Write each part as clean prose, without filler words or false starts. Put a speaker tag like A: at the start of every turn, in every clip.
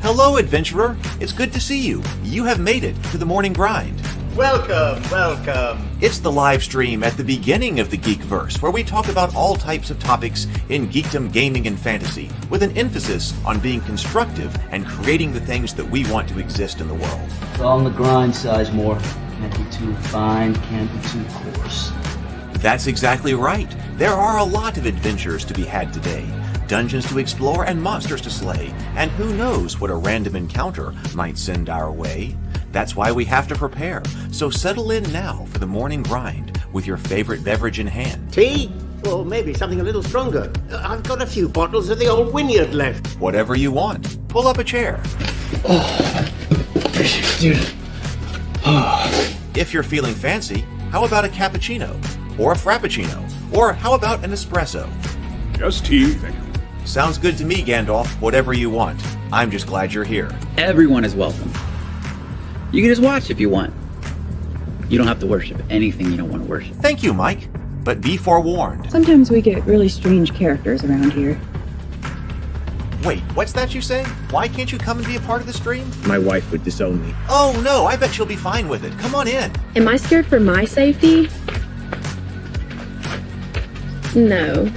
A: Hello, adventurer. It's good to see you. You have made it to the morning grind.
B: Welcome, welcome.
A: It's the live stream at the beginning of the Geekverse, where we talk about all types of topics in geekdom, gaming, and fantasy, with an emphasis on being constructive and creating the things that we want to exist in the world.
C: It's all on the grind, Sizemore. Can't be too fine, can't be too coarse.
A: That's exactly right. There are a lot of adventures to be had today. Dungeons to explore and monsters to slay, and who knows what a random encounter might send our way. That's why we have to prepare, so settle in now for the morning grind with your favorite beverage in hand.
B: Tea? Or maybe something a little stronger. I've got a few bottles of the old Wynyard left.
A: Whatever you want. Pull up a chair.
C: Dude.
A: If you're feeling fancy, how about a cappuccino? Or a frappuccino? Or how about an espresso?
D: Just tea, thank you.
A: Sounds good to me, Gandalf. Whatever you want. I'm just glad you're here.
E: Everyone is welcome. You can just watch if you want. You don't have to worship anything you don't want to worship.
A: Thank you, Mike. But be forewarned.
F: Sometimes we get really strange characters around here.
A: Wait, what's that you say? Why can't you come and be a part of the stream?
D: My wife would disown me.
A: Oh no, I bet she'll be fine with it. Come on in.
G: Am I scared for my safety? No.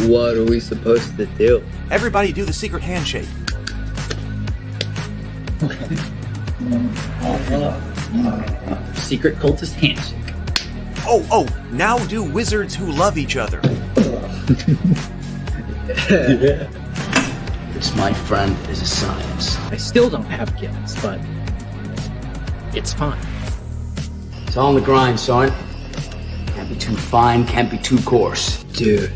E: What are we supposed to do?
A: Everybody do the secret handshake.
E: Secret cultist handshake.
A: Oh, now do wizards who love each other.
C: This, my friend, is a science.
H: I still don't have gills, but it's fine.
C: It's all on the grind, son. Can't be too fine, can't be too coarse.
E: Dude,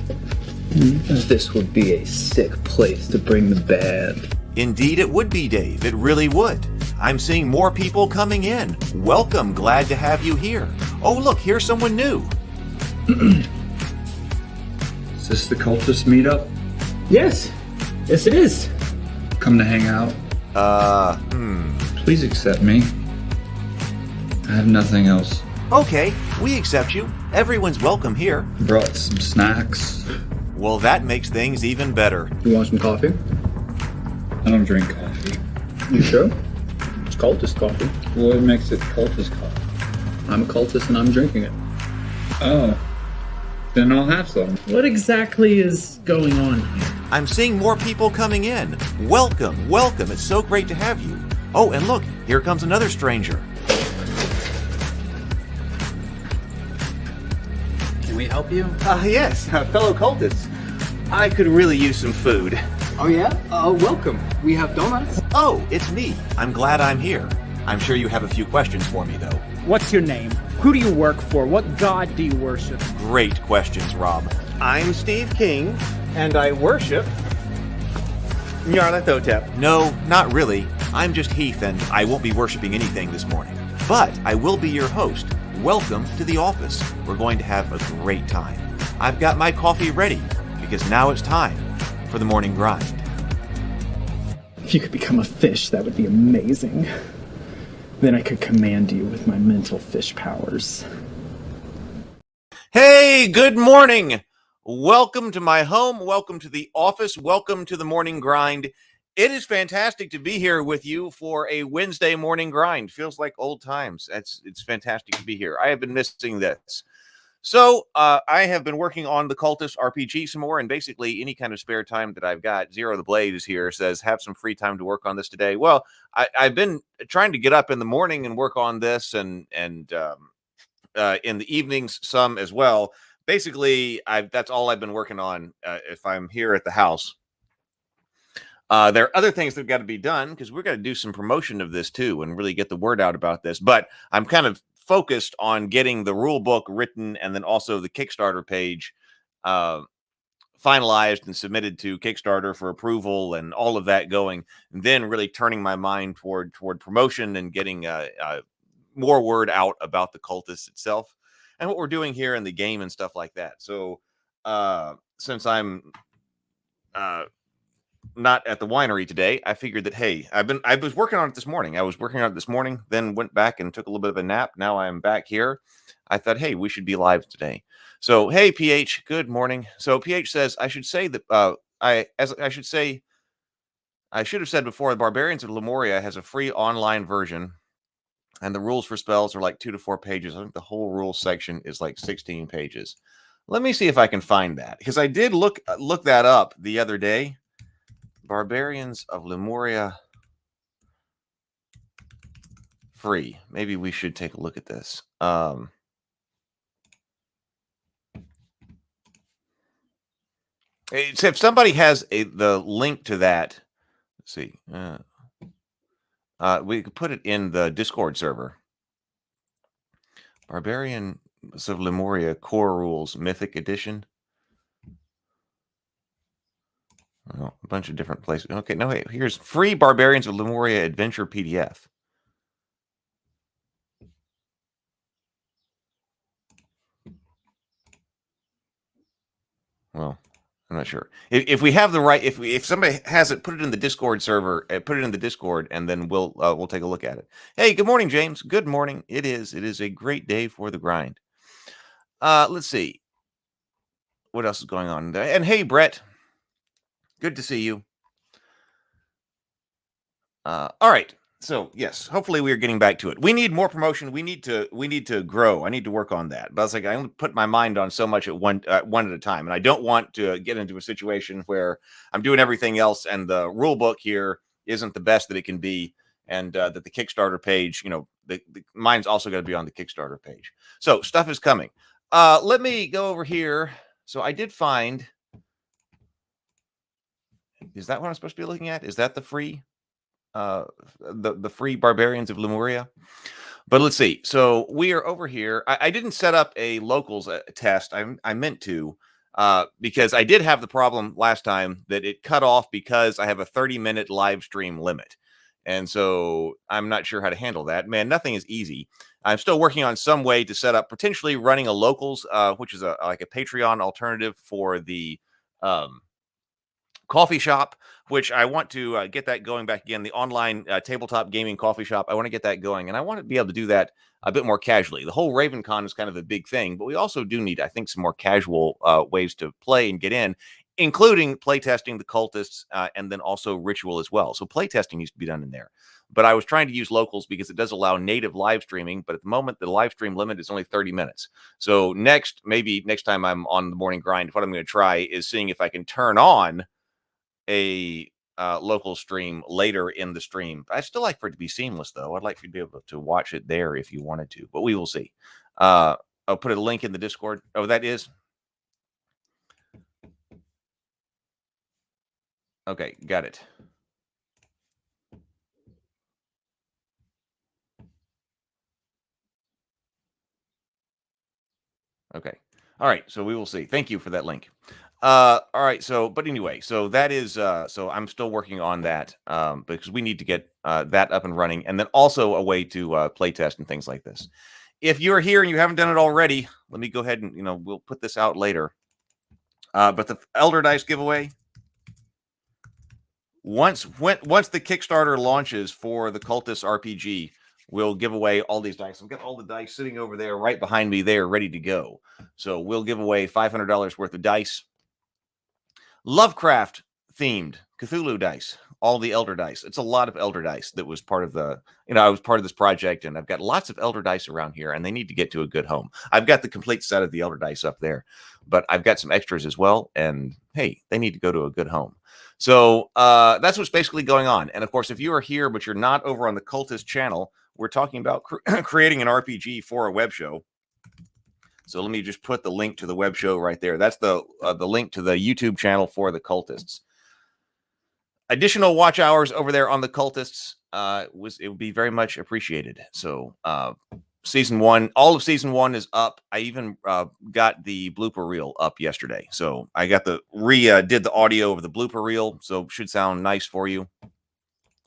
E: this would be a sick place to bring the band.
A: Indeed it would be, Dave. It really would. I'm seeing more people coming in. Welcome. Glad to have you here. Oh, look, here's someone new.
I: Is this the cultist meetup?
H: Yes it is.
I: Come to hang out? Please accept me. I have nothing else.
A: Okay, we accept you. Everyone's welcome here.
I: Brought some snacks.
A: Well, that makes things even better.
H: You want some coffee?
I: I don't drink coffee.
H: You sure? It's cultist coffee.
I: What makes it cultist coffee?
H: I'm a cultist and I'm drinking it.
I: Oh, then I'll have some.
H: What exactly is going on here?
A: I'm seeing more people coming in. Welcome, welcome. It's so great to have you. Oh, and look, here comes another stranger.
E: Can we help you?
B: Yes, fellow cultists. I could really use some food.
H: Oh yeah? Welcome. We have donuts.
A: Oh, it's me. I'm glad I'm here. I'm sure you have a few questions for me, though.
J: What's your name? Who do you work for? What god do you worship?
A: Great questions, Rob.
B: I'm Steve King, and I worship Nyarlathotep.
A: No, not really. I'm just Heath, and I won't be worshiping anything this morning. But I will be your host. Welcome to the office. We're going to have a great time. I've got my coffee ready, because now it's time for the morning grind.
J: If you could become a fish, that would be amazing. Then I could command you with my mental fish powers.
A: Hey, good morning. Welcome to my home. Welcome to the office. Welcome to the morning grind. It is fantastic to be here with you for a Wednesday morning grind. Feels like old times. It's fantastic to be here. I have been missing this. So I have been working on the Cultist RPG some more, and basically any kind of spare time that I've got. Zero the Blade is here, says, have some free time to work on this today. Well, I've been trying to get up in the morning and work on this, and in the evenings some as well. Basically, that's all I've been working on if I'm here at the house. There are other things that have got to be done, because we're going to do some promotion of this too and really get the word out about this. But I'm kind of focused on getting the rule book written, and then also the Kickstarter page finalized and submitted to Kickstarter for approval, and all of that going, and then really turning my mind toward promotion and getting more word out about the Cultists itself and what we're doing here in the game and stuff like that. So since I'm not at the winery today, I figured that, hey, I was working on it this morning. I was working on it this morning, then went back and took a little bit of a nap. Now I'm back here. I thought, hey, we should be live today. So, hey, PH, good morning. So PH says I should say that I should have said before, the Barbarians of Lemuria has a free online version, and the rules for spells are like 2 to 4 pages. I think the whole rules section is like 16 pages. Let me see if I can find that, because I did look that up the other day. Barbarians of Lemuria free. Maybe we should take a look at this. If somebody has the link to that, let's see. We could put it in the Discord server. Barbarians of Lemuria Core Rules Mythic Edition. Well, a bunch of different places. Okay, no, hey, here's free Barbarians of Lemuria Adventure PDF. Well, I'm not sure. If we have the right, if somebody has it, put it in the Discord server, put it in the Discord, and then we'll take a look at it. Hey, good morning, James. Good morning. It is a great day for the grind. Let's see what else is going on there. And hey, Brett, good to see you. All right. So yes, hopefully we are getting back to it. We need more promotion. We need to grow. I need to work on that. But I was like, I only put my mind on so much at one at a time, and I don't want to get into a situation where I'm doing everything else and the rule book here isn't the best that it can be, and that the Kickstarter page, the mine's also going to be on the Kickstarter page. So stuff is coming. Let me go over here. So I did find. Is that what I'm supposed to be looking at? Is that the free? The free Barbarians of Lemuria. But let's see. So we are over here. I didn't set up a locals test. I meant to, because I did have the problem last time that it cut off because I have a 30-minute live stream limit. And so I'm not sure how to handle that. Man, nothing is easy. I'm still working on some way to set up potentially running a locals, which is like a Patreon alternative for the coffee shop, which I want to get that going back again. The online tabletop gaming coffee shop. I want to get that going, and I want to be able to do that a bit more casually. The whole RavenCon is kind of a big thing, but we also do need, I think, some more casual ways to play and get in, including playtesting the Cultists, and then also Ritual as well. So playtesting needs to be done in there. But I was trying to use locals because it does allow native live streaming. But at the moment, the live stream limit is only 30 minutes. So maybe next time I'm on the morning grind, what I'm going to try is seeing if I can turn on a local stream later in the stream. I still like for it to be seamless, though. I'd like for you to be able to watch it there if you wanted to, but we will see. I'll put a link in the Discord. Oh, that is. Okay, got it. Okay. All right. So we will see. Thank you for that link. All right. So, but anyway, so that is, so I'm still working on that, because we need to get that up and running, and then also a way to play test and things like this. If you're here and you haven't done it already, let me go ahead and, we'll put this out later. But the Elder Dice giveaway, once the Kickstarter launches for the Cultists RPG, we'll give away all these dice. I've got all the dice sitting over there right behind me there, ready to go. So we'll give away $500 worth of dice. Lovecraft themed Cthulhu dice, all the Elder dice. It's a lot of Elder dice that was part of the, I was part of this project, and I've got lots of Elder dice around here, and they need to get to a good home. I've got the complete set of the Elder dice up there, but I've got some extras as well, and hey, they need to go to a good home. So that's what's basically going on. And of course, if you are here, but you're not over on the Cultist channel, we're talking about creating an RPG for a web show. So let me just put the link to the web show right there. That's the link to the YouTube channel for the Cultists. Additional watch hours over there on the Cultists it would be very much appreciated. So season 1, all of season 1 is up. I even got the blooper reel up yesterday. So I got did the audio of the blooper reel. So should sound nice for you.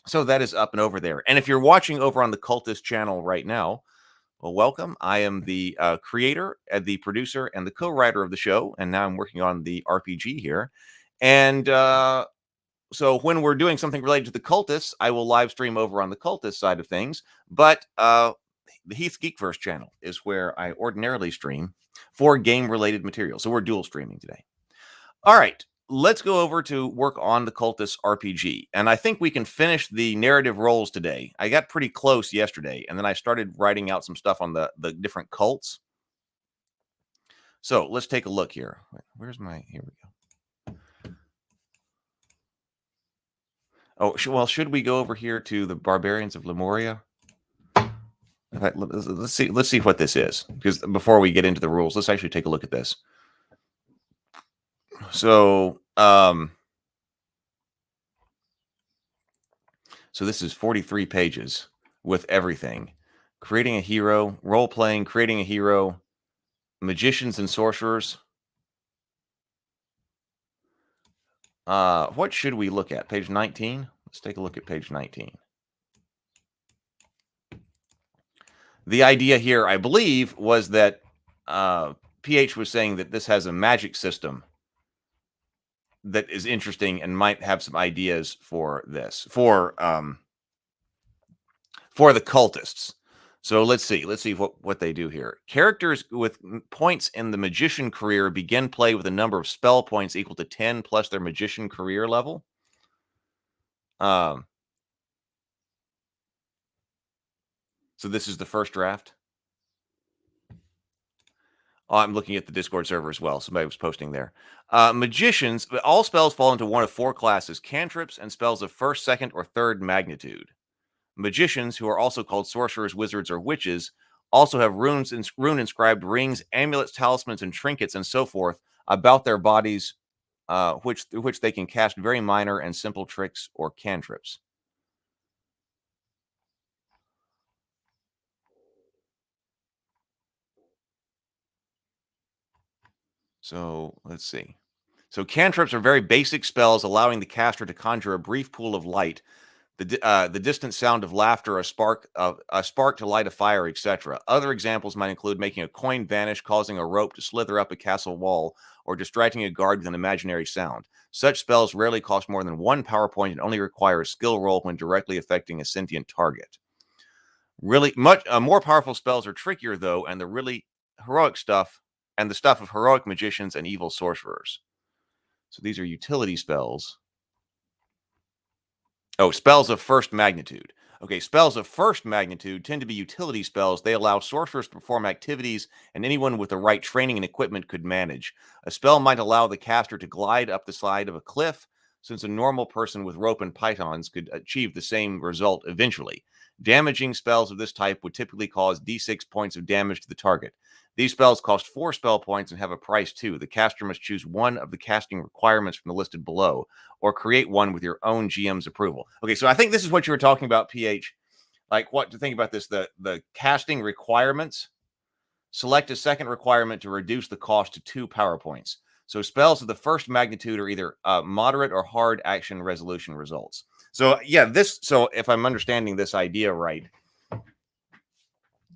A: So that is up and over there. And if you're watching over on the Cultist channel right now, well, welcome. I am the creator, the producer, and the co-writer of the show, and now I'm working on the RPG here. And So when we're doing something related to the Cultists, I will live stream over on the Cultist side of things. But the Heath's Geekverse channel is where I ordinarily stream for game-related material. So we're dual streaming today. All right, let's go over to work on the Cultists RPG. And I think we can finish the narrative roles today. I got pretty close yesterday, and then I started writing out some stuff on the different cults. So let's take a look here. Where's my, here we go. Oh, well, should we go over here to the Barbarians of Lemuria? Let's see what this is, because before we get into the rules, let's actually take a look at this. So, so this is 43 pages with everything. Creating a hero, role-playing, creating a hero, magicians and sorcerers. What should we look at? Page 19? Let's take a look at page 19. The idea here, I believe, was that PH was saying that this has a magic system that is interesting and might have some ideas for this, for the cultists. So let's see what they do here. Characters with points in the magician career begin play with a number of spell points equal to 10 plus their magician career level. So this is the first draft. Oh, I'm looking at the Discord server as well. Somebody was posting there. Magicians, all spells fall into one of four classes: cantrips and spells of first, second, or third magnitude. Magicians, who are also called sorcerers, wizards, or witches, also have rune-inscribed rings, amulets, talismans, and trinkets, and so forth about their bodies, through which they can cast very minor and simple tricks or cantrips. So let's see. So cantrips are very basic spells, allowing the caster to conjure a brief pool of light, the distant sound of laughter, a spark to light a fire, etc. Other examples might include making a coin vanish, causing a rope to slither up a castle wall, or distracting a guard with an imaginary sound. Such spells rarely cost more than 1 power point and only require a skill roll when directly affecting a sentient target. Really, much more powerful spells are trickier, though, and the really heroic stuff, and the stuff of heroic magicians and evil sorcerers. So these are utility spells. Oh, spells of first magnitude. Okay, spells of first magnitude tend to be utility spells. They allow sorcerers to perform activities and anyone with the right training and equipment could manage. A spell might allow the caster to glide up the side of a cliff, since a normal person with rope and pythons could achieve the same result eventually. Damaging spells of this type would typically cause D6 points of damage to the target. These spells cost 4 spell points and have a price too. The caster must choose one of the casting requirements from the listed below, or create one with your own GM's approval. Okay, so I think this is what you were talking about, PH. Like, what to think about this, the casting requirements. Select a second requirement to reduce the cost to 2 power points. So spells of the first magnitude are either moderate or hard action resolution results. So yeah, so if I'm understanding this idea right,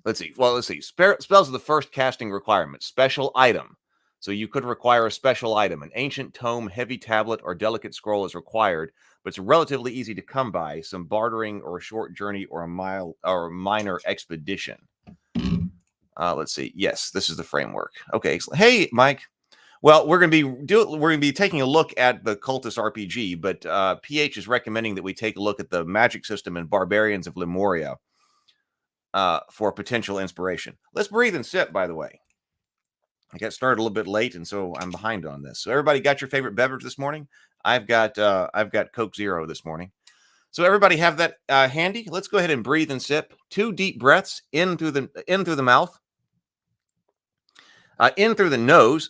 A: let's see. Well, let's see. Spells of the first casting requirement. Special item. So you could require a special item. An ancient tome, heavy tablet, or delicate scroll is required, but it's relatively easy to come by. Some bartering or a short journey or a minor expedition. Let's see. Yes, this is the framework. Okay. Hey, Mike. Well, we're going to be taking a look at the Cultist RPG, but PH is recommending that we take a look at the magic system in Barbarians of Lemuria for potential inspiration. Let's breathe and sip, by the way. I got started a little bit late, and so I'm behind on this. So everybody got your favorite beverage this morning? I've got Coke Zero this morning. So everybody have that handy. Let's go ahead and breathe and sip. 2 deep breaths in through the mouth. In through the nose,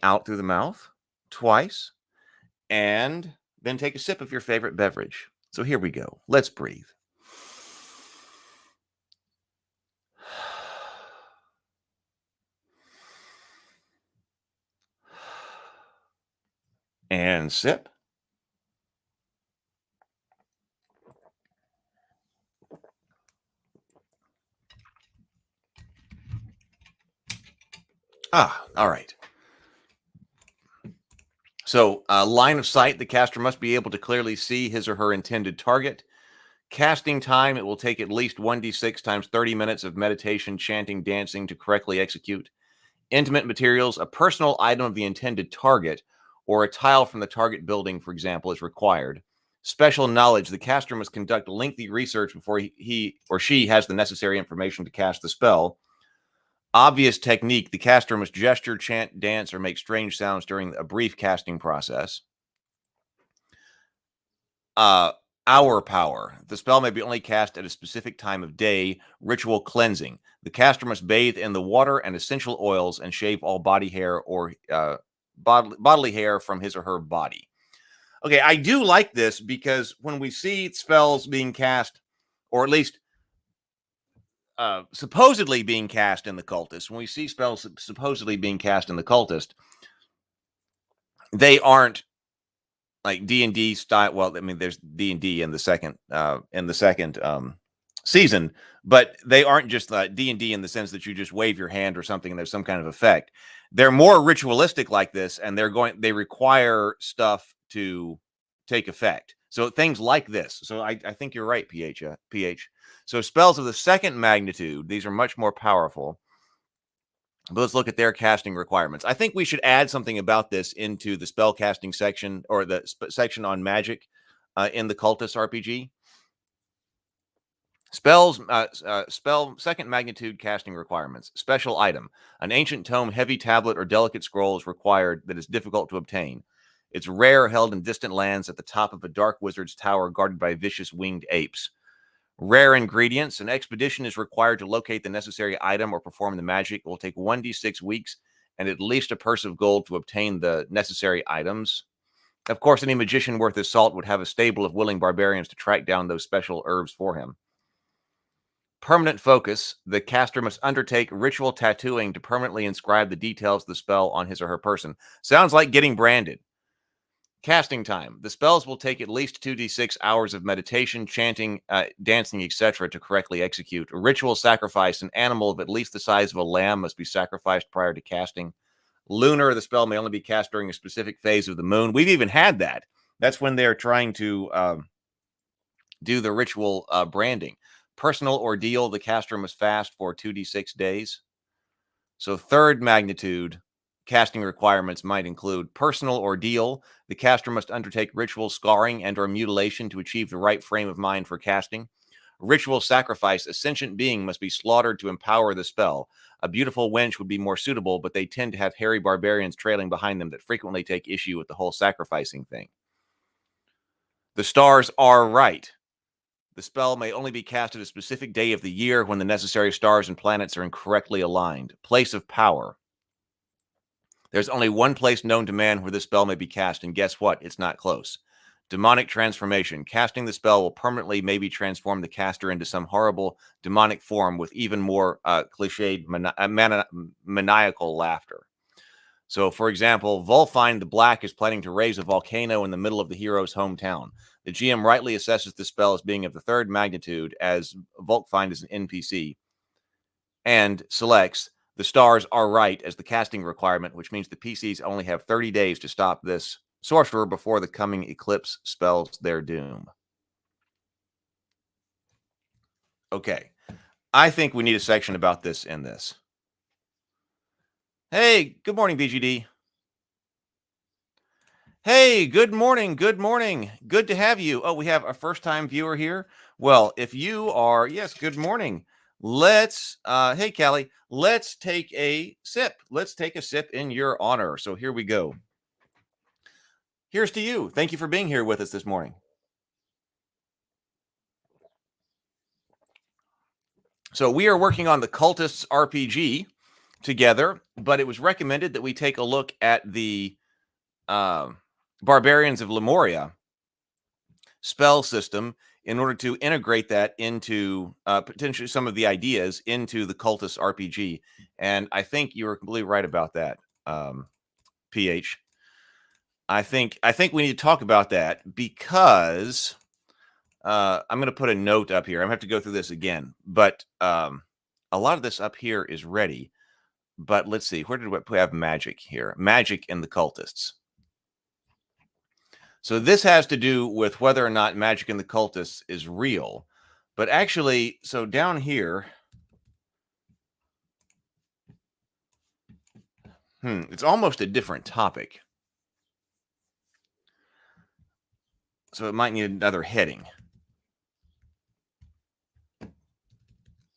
A: out through the mouth twice, and then take a sip of your favorite beverage. So here we go. Let's breathe. And sip. All right. So, line of sight, the caster must be able to clearly see his or her intended target. Casting time, it will take at least 1d6 times 30 minutes of meditation, chanting, dancing to correctly execute. Intimate materials, a personal item of the intended target, or a tile from the target building, for example, is required. Special knowledge, the caster must conduct lengthy research before he or she has the necessary information to cast the spell. Obvious technique, the caster must gesture, chant, dance, or make strange sounds during a brief casting process. Hour power. The spell may be only cast at a specific time of day. Ritual cleansing. The caster must bathe in the water and essential oils and shave all body hair or bodily hair from his or her body. Okay, I do like this because when we see spells being cast, or at least supposedly being cast in the Cultist, when we see spells supposedly being cast in the Cultist, they aren't like D&D style. Well, I mean, there's D&D in the second season, but they aren't just D&D in the sense that you just wave your hand or something and there's some kind of effect. They're more ritualistic like this, and they require stuff to take effect. So things like this. So I think you're right, PH. So spells of the second magnitude, these are much more powerful. But let's look at their casting requirements. I think we should add something about this into the spell casting section, or the section on magic in the Cultist RPG. Spell second magnitude casting requirements. Special item. An ancient tome, heavy tablet, or delicate scroll is required that is difficult to obtain. It's rare, held in distant lands at the top of a dark wizard's tower guarded by vicious winged apes. Rare ingredients. An expedition is required to locate the necessary item or perform the magic. It will take 1d6 weeks and at least a purse of gold to obtain the necessary items. Of course, any magician worth his salt would have a stable of willing barbarians to track down those special herbs for him. Permanent focus. The caster must undertake ritual tattooing to permanently inscribe the details of the spell on his or her person. Sounds like getting branded. Casting time. The spells will take at least 2d6 hours of meditation, chanting, dancing, etc. to correctly execute. A ritual sacrifice. An animal of at least the size of a lamb must be sacrificed prior to casting. Lunar. The spell may only be cast during a specific phase of the moon. We've even had that. That's when they're trying to do the ritual branding. Personal ordeal. The caster must fast for 2d6 days. So third magnitude casting requirements might include personal ordeal. The caster must undertake ritual scarring and or mutilation to achieve the right frame of mind for casting. Ritual sacrifice. A sentient being must be slaughtered to empower the spell. A beautiful wench would be more suitable, but they tend to have hairy barbarians trailing behind them that frequently take issue with the whole sacrificing thing. The stars are right. The spell may only be cast at a specific day of the year when the necessary stars and planets are incorrectly aligned. Place of power. There's only one place known to man where this spell may be cast, and guess what? It's not close. Demonic transformation. Casting the spell will permanently maybe transform the caster into some horrible demonic form with even more cliched maniacal laughter. So, for example, Volfine the Black is planning to raise a volcano in the middle of the hero's hometown. The GM rightly assesses the spell as being of the third magnitude, as Volfine is an NPC, and selects the stars are right as the casting requirement, which means the PCs only have 30 days to stop this sorcerer before the coming eclipse spells their doom. Okay. I think we need a section about this in this. Hey, good morning, BGD. Hey, good morning. Good morning. Good to have you. Oh, we have a first-time viewer here. Well, if you are, yes, good morning. Let's, hey, Callie, let's take a sip. Let's take a sip in your honor. So here we go. Here's to you. Thank you for being here with us this morning. So we are working on the Cultists RPG together, but it was recommended that we take a look at the Barbarians of Lemuria spell system in order to integrate that into potentially some of the ideas into the Cultists RPG. And I think you were completely right about that, PH. I think we need to talk about that because I'm going to put a note up here. I'm going to have to go through this again, but a lot of this up here is ready. But let's see, where did we have magic here? Magic in the Cultists. So this has to do with whether or not Magic and the Cultists is real. But actually, so down here, it's almost a different topic. So it might need another heading.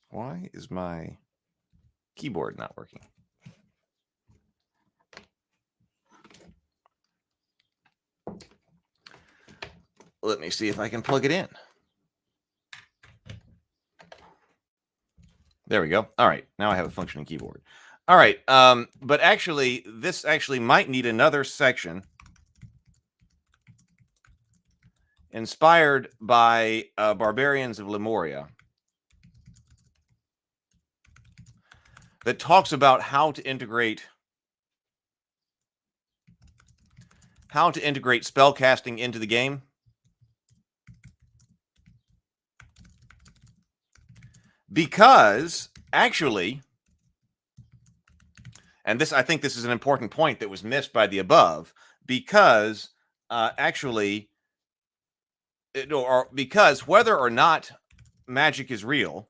A: Why is my keyboard not working? Let me see if I can plug it in. There we go. All right. Now I have a functioning keyboard. All right. But actually, this actually might need another section inspired by Barbarians of Lemuria that talks about how to integrate spellcasting into the game. Because actually, and I think this is an important point that was missed by the above, because because whether or not magic is real,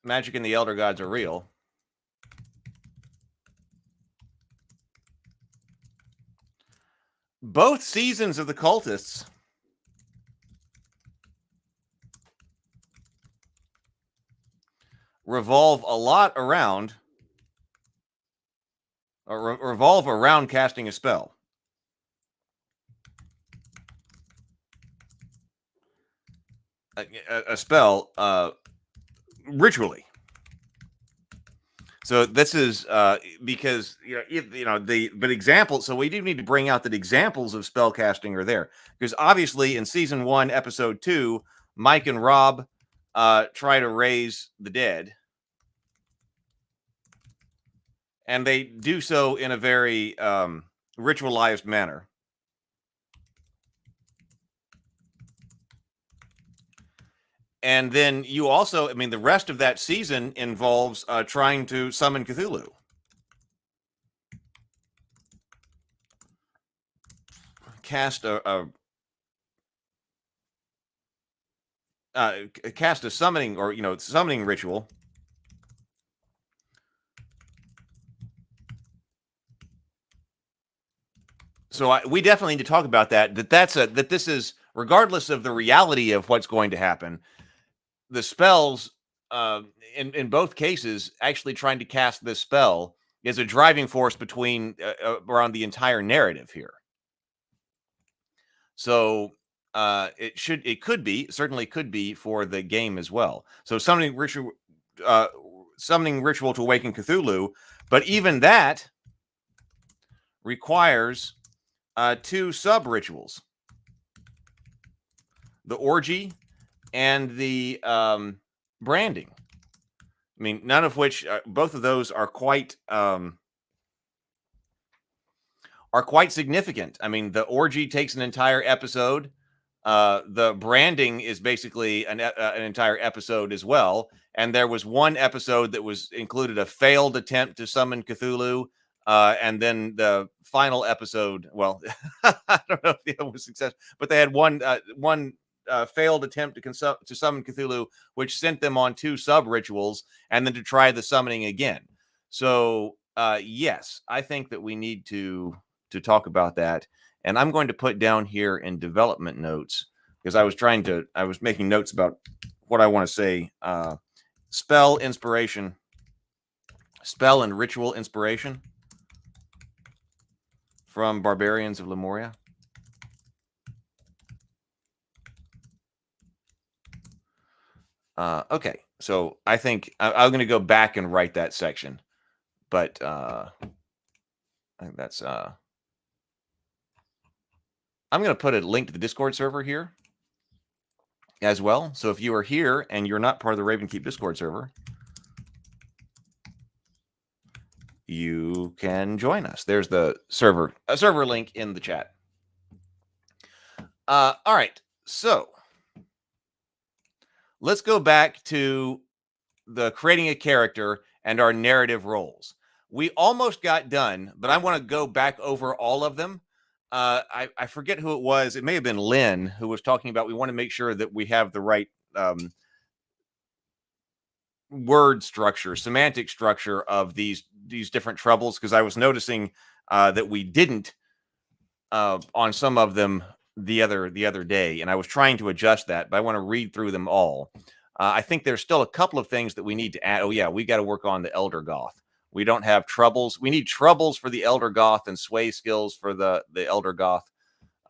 A: magic and the Elder Gods are real, both seasons of the Cultists revolve around casting a spell. A spell ritually. So this is because but examples. So we do need to bring out that examples of spell casting are there, because obviously in season 1, episode 2, Mike and Rob try to raise the dead, and they do so in a very ritualized manner. And then you also, the rest of that season involves trying to summon Cthulhu. Cast a summoning summoning ritual. So we definitely need to talk about that. That this is, regardless of the reality of what's going to happen, the spells in both cases, actually trying to cast this spell is a driving force between around the entire narrative here. So it could be for the game as well. So summoning ritual to awaken Cthulhu, but even that requires 2 sub rituals: the orgy and the branding. None of which, both of those are quite significant. The orgy takes an entire episode. The branding is basically an entire episode as well. And there was one episode that included a failed attempt to summon Cthulhu. And then the final episode, well, I don't know if it was successful, but they had one failed attempt to summon Cthulhu, which sent them on 2 sub rituals, and then to try the summoning again. So yes, I think that we need to talk about that. And I'm going to put down here in development notes, because I was making notes about what I want to say. Spell and ritual inspiration from Barbarians of Lemuria. Okay, so I think I'm going to go back and write that section, but I think that's I'm going to put a link to the Discord server here as well. So if you are here and you're not part of the Ravenkeep Discord server, you can join us. There's the server link in the chat. All right, so let's go back to the creating a character and our narrative roles. we almost got done, but I want to go back over all of them. I forget who it was. It may have been Lynn who was talking about we want to make sure that we have the right word structure, semantic structure of these different troubles, because I was noticing that we didn't on some of them the other day, and I was trying to adjust that, but I want to read through them all. I think there's still a couple of things that we need to add. Oh yeah, we got to work on the Elder Goth. We don't have troubles. We need troubles for the Elder Goth and sway skills for the Elder Goth.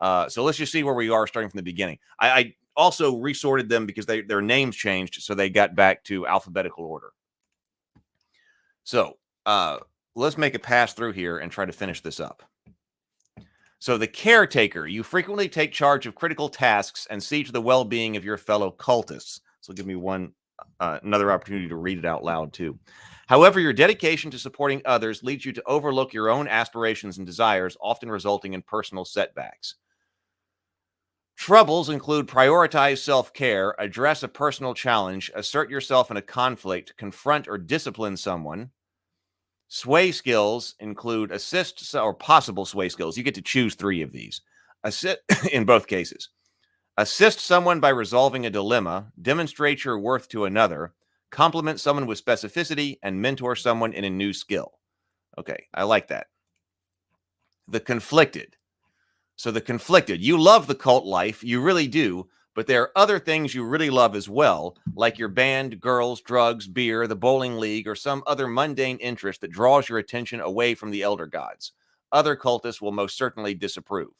A: So let's just see where we are starting from the beginning. I also resorted them because their names changed, so they got back to alphabetical order. So let's make a pass through here and try to finish this up. So the caretaker, you frequently take charge of critical tasks and see to the well-being of your fellow cultists. So give me another opportunity to read it out loud too. However, your dedication to supporting others leads you to overlook your own aspirations and desires, often resulting in personal setbacks. Troubles include prioritize self-care, address a personal challenge, assert yourself in a conflict, confront or discipline someone. Sway skills include assist or possible sway skills. You get to choose 3 of these. Assist in both cases. Assist someone by resolving a dilemma, demonstrate your worth to another, compliment someone with specificity, and mentor someone in a new skill. Okay, I like that. The conflicted. So the conflicted, you love the cult life, you really do, but there are other things you really love as well, like your band, girls, drugs, beer, the bowling league, or some other mundane interest that draws your attention away from the elder gods. Other cultists will most certainly disapprove.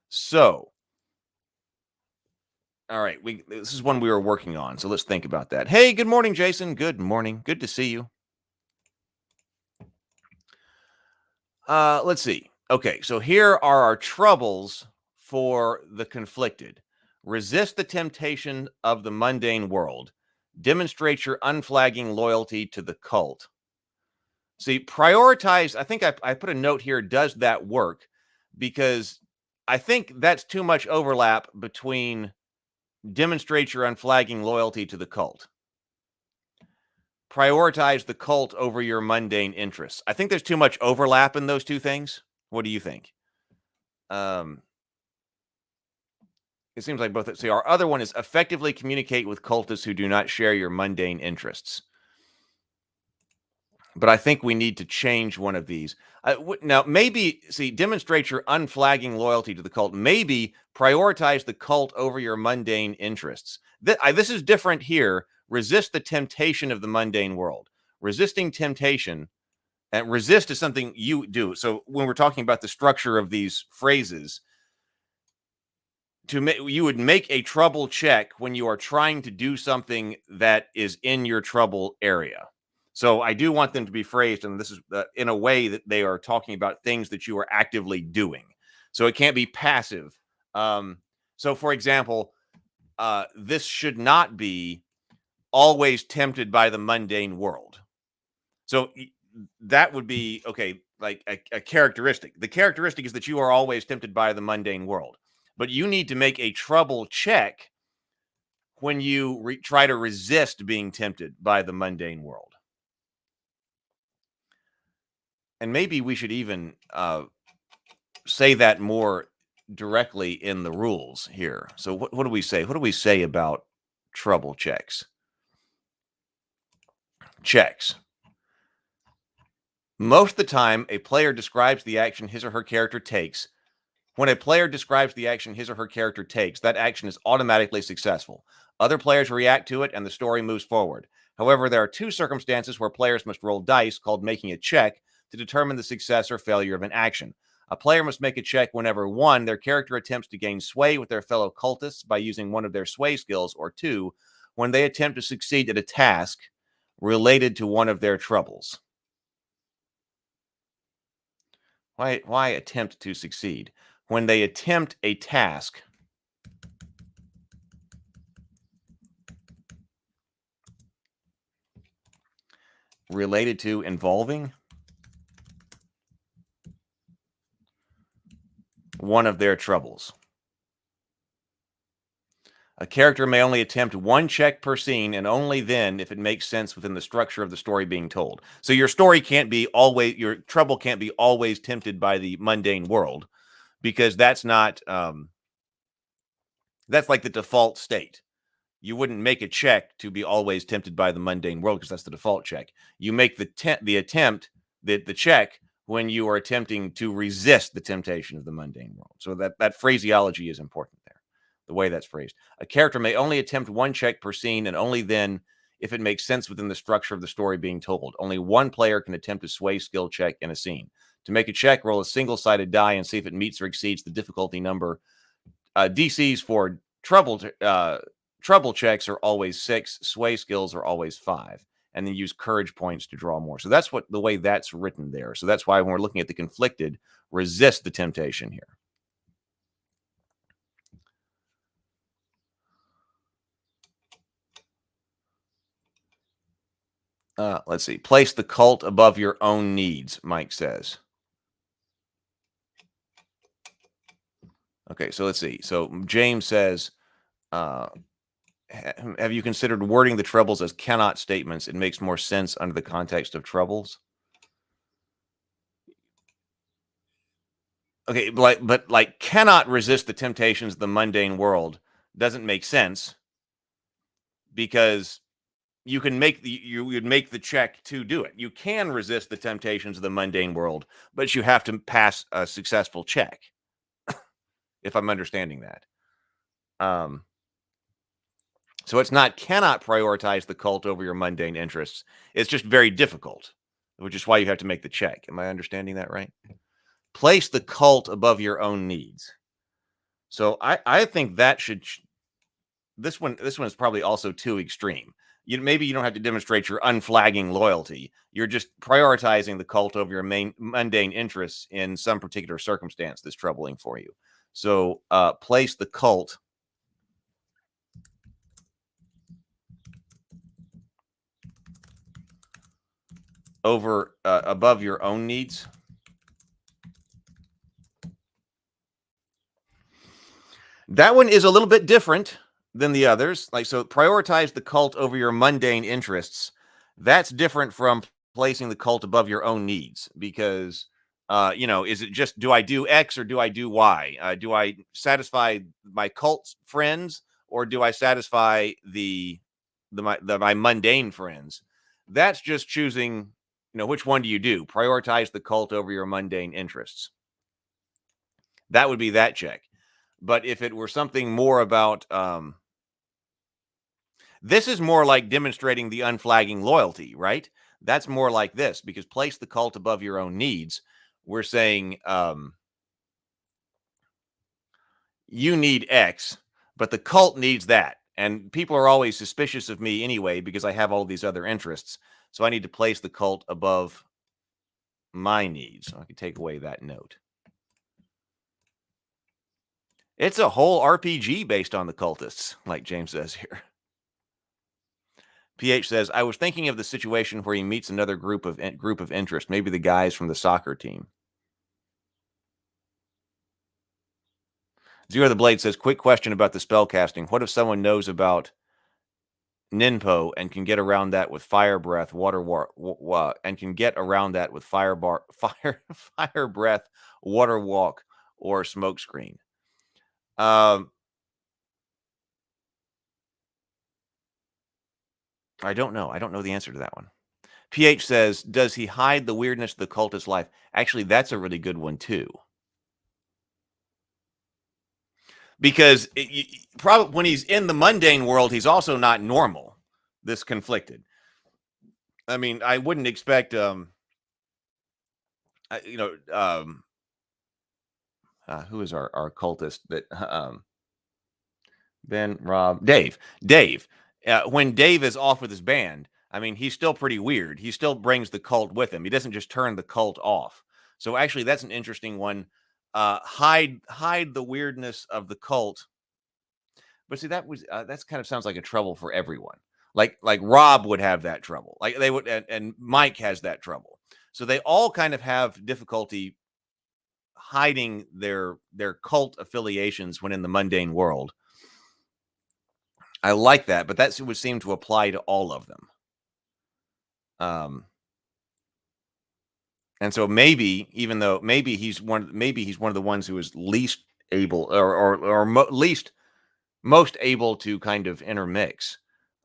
A: So, all right, this is one we were working on, so let's think about that. Hey, good morning, Jason. Good morning. Good to see you. Let's see. Okay, so here are our troubles for the conflicted. Resist the temptation of the mundane world. Demonstrate your unflagging loyalty to the cult. See, prioritize, I think I put a note here, does that work? Because I think that's too much overlap between demonstrate your unflagging loyalty to the cult. Prioritize the cult over your mundane interests. I think there's too much overlap in those two things. What do you think? It seems like both. See, our other one is effectively communicate with cultists who do not share your mundane interests. But I think we need to change one of these. Now, maybe, see, demonstrate your unflagging loyalty to the cult. Maybe prioritize the cult over your mundane interests. This is different here. Resist the temptation of the mundane world. Resisting temptation. And resist is something you do. So when we're talking about the structure of these phrases, you would make a trouble check when you are trying to do something that is in your trouble area. So I do want them to be phrased, and this is in a way that they are talking about things that you are actively doing. So it can't be passive. So for example, this should not be always tempted by the mundane world. So that would be, okay, like a characteristic. The characteristic is that you are always tempted by the mundane world. But you need to make a trouble check when you try to resist being tempted by the mundane world. And maybe we should even say that more directly in the rules here. So what do we say? What do we say about trouble checks? Checks. Most of the time, a player describes the action his or her character takes. When a player describes the action his or her character takes, that action is automatically successful. Other players react to it, and the story moves forward. However, there are 2 circumstances where players must roll dice, called making a check, to determine the success or failure of an action. A player must make a check whenever 1, their character attempts to gain sway with their fellow cultists by using one of their sway skills, or 2, when they attempt to succeed at a task related to one of their troubles. Why attempt to succeed? When they attempt a task related to involving one of their troubles. A character may only attempt one check per scene, and only then if it makes sense within the structure of the story being told. So your story can't be always, your trouble can't be always tempted by the mundane world, because that's not, that's like the default state. You wouldn't make a check to be always tempted by the mundane world, because that's the default check. You make the check when you are attempting to resist the temptation of the mundane world. So that phraseology is important there, the way that's phrased. A character may only attempt one check per scene, and only then if it makes sense within the structure of the story being told. Only one player can attempt a sway skill check in a scene. To make a check, roll a single-sided die and see if it meets or exceeds the difficulty number. DCs for trouble checks are always 6. Sway skills are always 5. And then use courage points to draw more. So that's the way that's written there. So that's why when we're looking at the conflicted, resist the temptation here. Let's see. Place the cult above your own needs, Mike says. Okay, so let's see. So James says, have you considered wording the troubles as cannot statements? It makes more sense under the context of troubles. Okay, but like cannot resist the temptations of the mundane world doesn't make sense, because you can make you would make the check to do it. You can resist the temptations of the mundane world, but you have to pass a successful check. If I'm understanding that. So it's not cannot prioritize the cult over your mundane interests. It's just very difficult, which is why you have to make the check. Am I understanding that right? Place the cult above your own needs. So I think that should, this one is probably also too extreme. Maybe you don't have to demonstrate your unflagging loyalty. You're just prioritizing the cult over your main mundane interests in some particular circumstance that's troubling for you. So place the cult over above your own needs. That one is a little bit different than the others. Like, so prioritize the cult over your mundane interests. That's different from placing the cult above your own needs, because is it just, do I do X or do I do Y? Do I satisfy my cult friends, or do I satisfy my mundane friends? That's just choosing, which one do you do? Prioritize the cult over your mundane interests. That would be that check. But if it were something more about, this is more like demonstrating the unflagging loyalty, right? That's more like this, because place the cult above your own needs. We're saying you need X, but the cult needs that. And people are always suspicious of me anyway, because I have all these other interests. So I need to place the cult above my needs. So I can take away that note. It's a whole RPG based on the cultists, like James says here. PH says, I was thinking of the situation where he meets another group of interest, maybe the guys from the soccer team. Zero the Blade says, quick question about the spell casting. What if someone knows about Ninpo and can get around that with fire breath, and can get around that with fire breath, water walk, or smoke screen? I don't know. I don't know the answer to that one. PH says, does he hide the weirdness of the cultist life? Actually, that's a really good one too. Because probably when he's in the mundane world, he's also not normal. This conflicted. I mean, I wouldn't expect, who is our cultist that, Ben, Rob, Dave. When Dave is off with his band, I mean, he's still pretty weird. He still brings the cult with him. He doesn't just turn the cult off. So actually, that's an interesting one. Hide the weirdness of the cult. But see, that's kind of sounds like a trouble for everyone. Like Rob would have that trouble. Like they would, and Mike has that trouble. So they all kind of have difficulty hiding their cult affiliations when in the mundane world. I like that, but that would seem to apply to all of them. And so maybe, even though maybe he's one of the ones who is least able least most able to kind of intermix.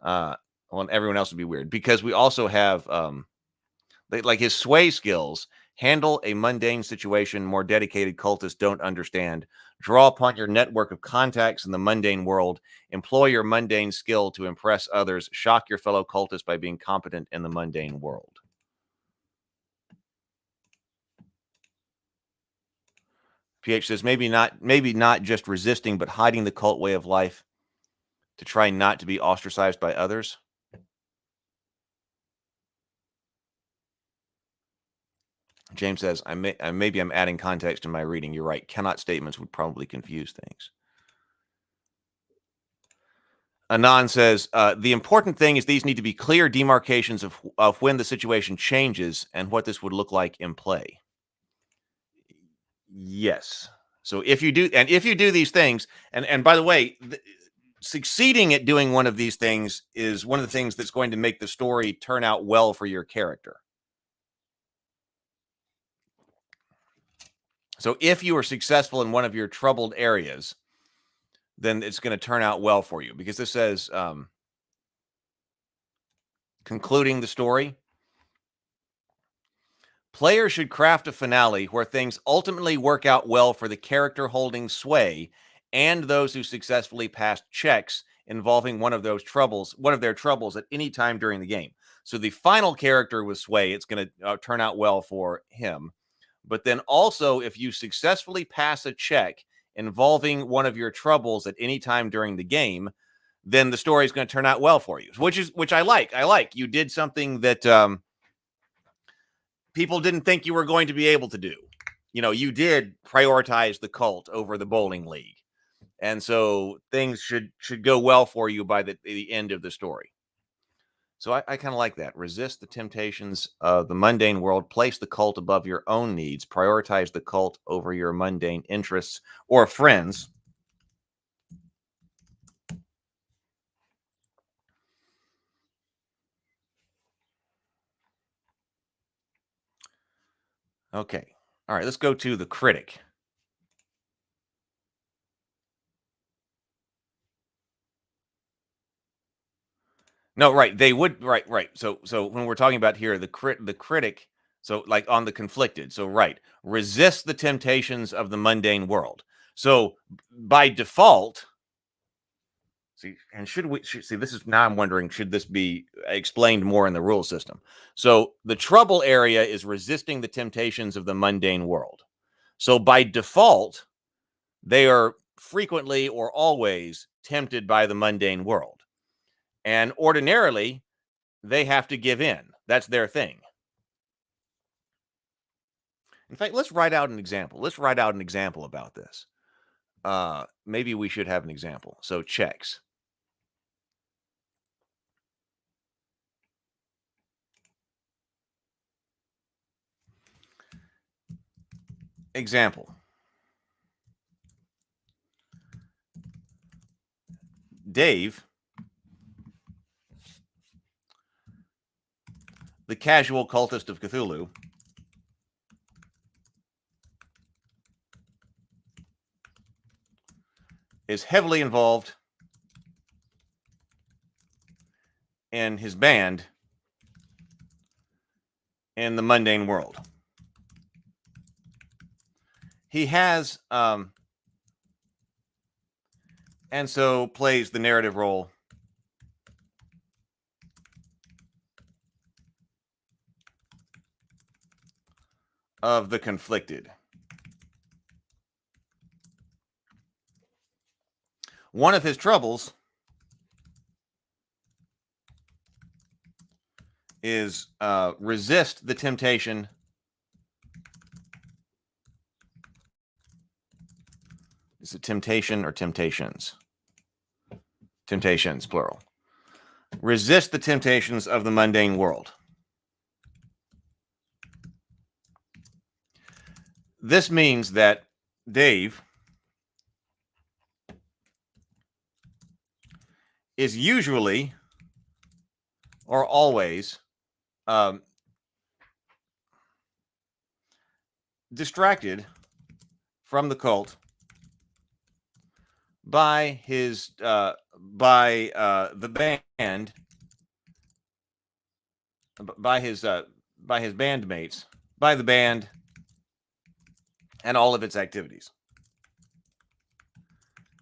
A: Well, everyone else would be weird because we also have like his sway skills handle a mundane situation more dedicated cultists don't understand. Draw upon your network of contacts in the mundane world. Employ your mundane skill to impress others. Shock your fellow cultists by being competent in the mundane world. PH says maybe not just resisting, but hiding the cult way of life to try not to be ostracized by others. James says, maybe I'm adding context in my reading. You're right. Cannot statements would probably confuse things. Anon says, the important thing is these need to be clear demarcations of when the situation changes and what this would look like in play. Yes. So if you do these things, and by the way, succeeding at doing one of these things is one of the things that's going to make the story turn out well for your character. So if you are successful in one of your troubled areas, then it's going to turn out well for you, because this says concluding the story. Players should craft a finale where things ultimately work out well for the character holding sway and those who successfully passed checks involving one of their troubles at any time during the game. So the final character with sway, it's going to turn out well for him. But then also, if you successfully pass a check involving one of your troubles at any time during the game, then the story is going to turn out well for you, which I like. I like you did something that people didn't think you were going to be able to do. You know, you did prioritize the cult over the bowling league. And so things should go well for you by the end of the story. So I kind of like that. Resist the temptations of the mundane world. Place the cult above your own needs. Prioritize the cult over your mundane interests or friends. Okay. All right, let's go to the critic. No, right. They would, right. So when we're talking about here, the critic, so like on the conflicted. So right, resist the temptations of the mundane world. So by default, see, and should this is now I'm wondering, should this be explained more in the rule system? So the trouble area is resisting the temptations of the mundane world. So by default, they are frequently or always tempted by the mundane world. And ordinarily, they have to give in. That's their thing. In fact, let's write out an example. Let's write out an example about this. Maybe we should have an example. So checks. Example. Dave, the casual cultist of Cthulhu, is heavily involved in his band in the mundane world. He has, and so plays the narrative role of the conflicted. One of his troubles is resist the temptation Is it temptation or temptations? Temptations, plural. Resist the temptations of the mundane world. This means that Dave is usually or always distracted from the cult by his the band, by his bandmates, by the band, and all of its activities.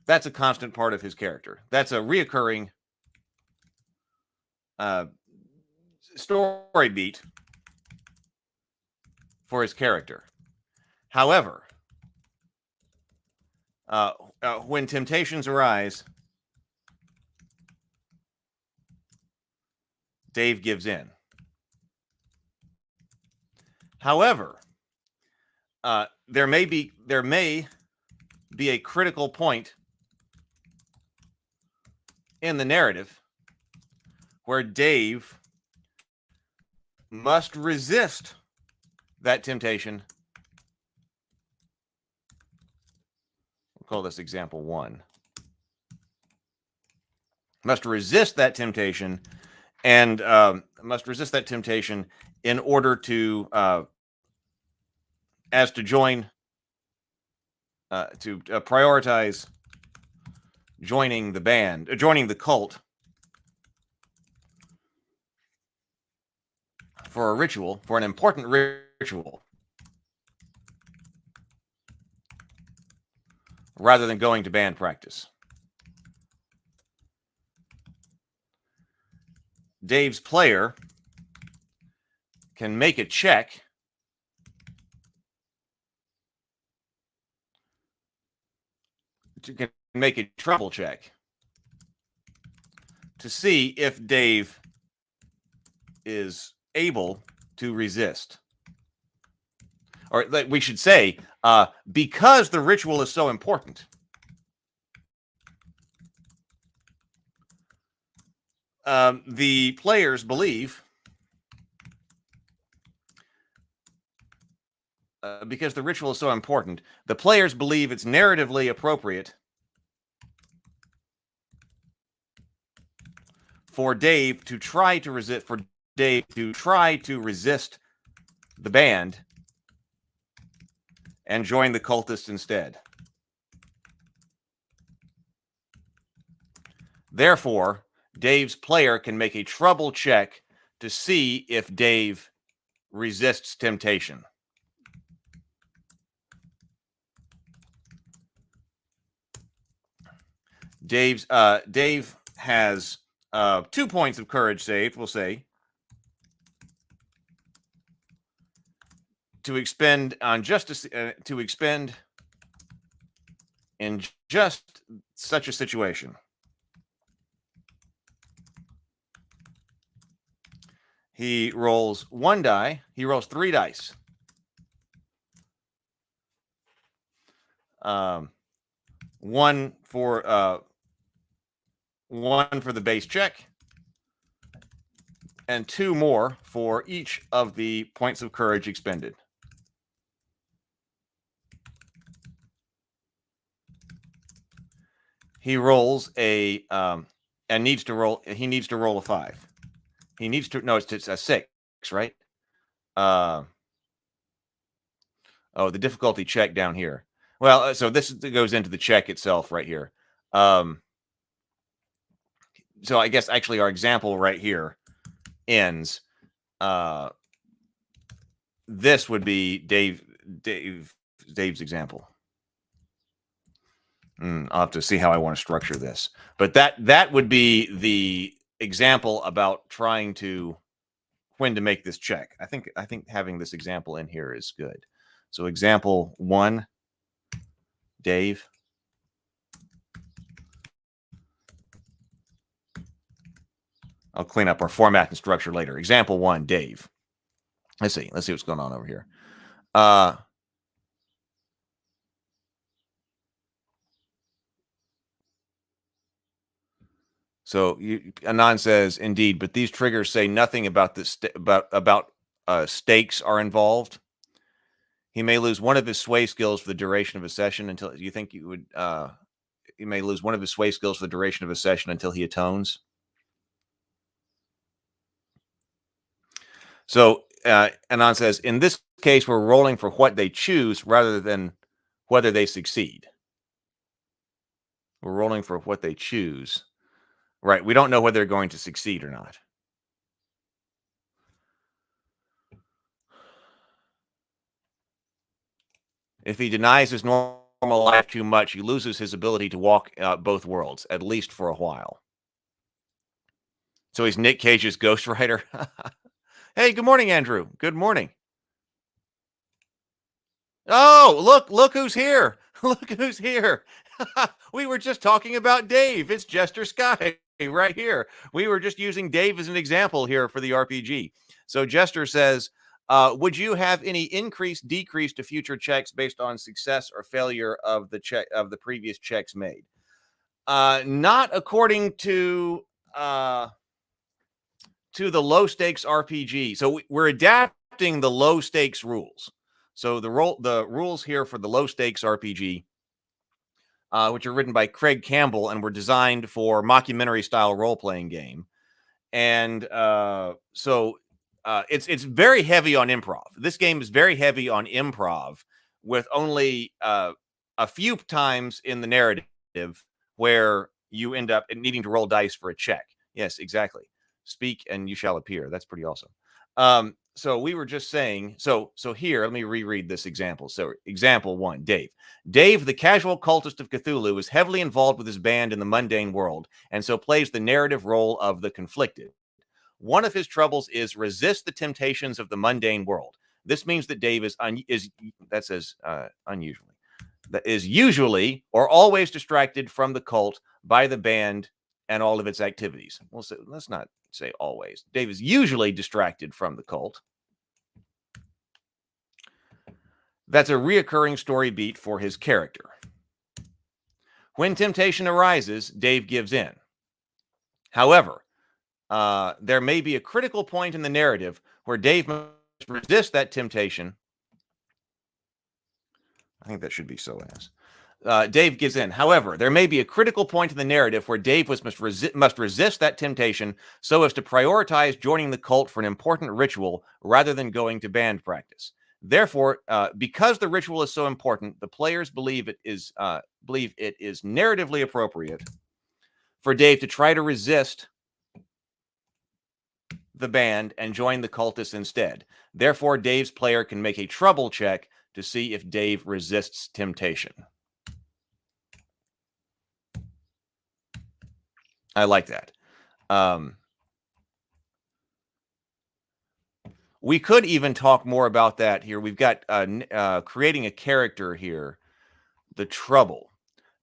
A: That's a constant part of his character. That's a reoccurring story beat for his character. However, when temptations arise, Dave gives in. However, there may be a critical point in the narrative where Dave must resist that temptation. We'll call this example 1. Must resist that temptation, and must resist that temptation in order to prioritize joining the band, joining the cult for a ritual, for an important ritual, rather than going to band practice. Dave's player can make a check can make a trouble check to see if Dave is able to resist. Or we should say, because the ritual is so important, the players believe, because the ritual is so important, the players believe it's narratively appropriate for Dave to try to resist, the band and join the cultists instead. Therefore, Dave's player can make a trouble check to see if Dave resists temptation. Dave has 2 points of courage saved, we'll say, to expend on justice, to expend in just such a situation. He rolls 1 die. He rolls 3 dice. One for the base check, and 2 more for each of the points of courage expended. He rolls a and needs to roll. He needs to roll a 5. He needs to it's a 6, right? Oh, the difficulty check down here. Well, so this goes into the check itself right here. So I guess actually our example right here ends. This would be Dave's example. I'll have to see how I want to structure this, but that would be the example about trying to when to make this check. I think having this example in here is good. So example 1, Dave. I'll clean up our format and structure later. Example 1, Dave. Let's see what's going on over here. So Anand says, indeed, but these triggers say nothing about this about stakes are involved. He may lose one of his sway skills for the duration of a session until you think you would he may lose one of his sway skills for the duration of a session until he atones. So Anon says, in this case, we're rolling for what they choose rather than whether they succeed. We're rolling for what they choose. Right. We don't know whether they're going to succeed or not. If he denies his normal life too much, he loses his ability to walk both worlds, at least for a while. So he's Nick Cage's Ghost Rider. Hey, good morning, Andrew. Good morning. Oh, look who's here. Look who's here. We were just talking about Dave. It's Jester Sky right here. We were just using Dave as an example here for the RPG. So Jester says, would you have any increase, decrease to future checks based on success or failure of the previous checks made? Not according to the low stakes RPG. So we're adapting the low stakes rules. So the rules here for the low stakes RPG, which are written by Craig Campbell and were designed for mockumentary style role playing game, and so it's very heavy on improv. This game is very heavy on improv, with only a few times in the narrative where you end up needing to roll dice for a check. Yes, exactly. Speak and you shall appear. That's pretty awesome. So we were just saying, so here, let me reread this example. So example 1, Dave. Dave, the casual cultist of Cthulhu, is heavily involved with his band in the mundane world, and so plays the narrative role of the conflicted. One of his troubles is resist the temptations of the mundane world. This means that Dave is usually or always distracted from the cult by the band and all of its activities. Well, so let's not say always. Dave is usually distracted from the cult. That's a reoccurring story beat for his character. When temptation arises, Dave gives in. However, there may be a critical point in the narrative where Dave must resist that temptation. I think that should be so as. Dave gives in. However, there may be a critical point in the narrative where Dave must resist that temptation so as to prioritize joining the cult for an important ritual rather than going to band practice. Therefore, because the ritual is so important, the players believe it is narratively appropriate for Dave to try to resist the band and join the cultists instead. Therefore, Dave's player can make a trouble check to see if Dave resists temptation. I like that. We could even talk more about that here. We've got creating a character here, the trouble.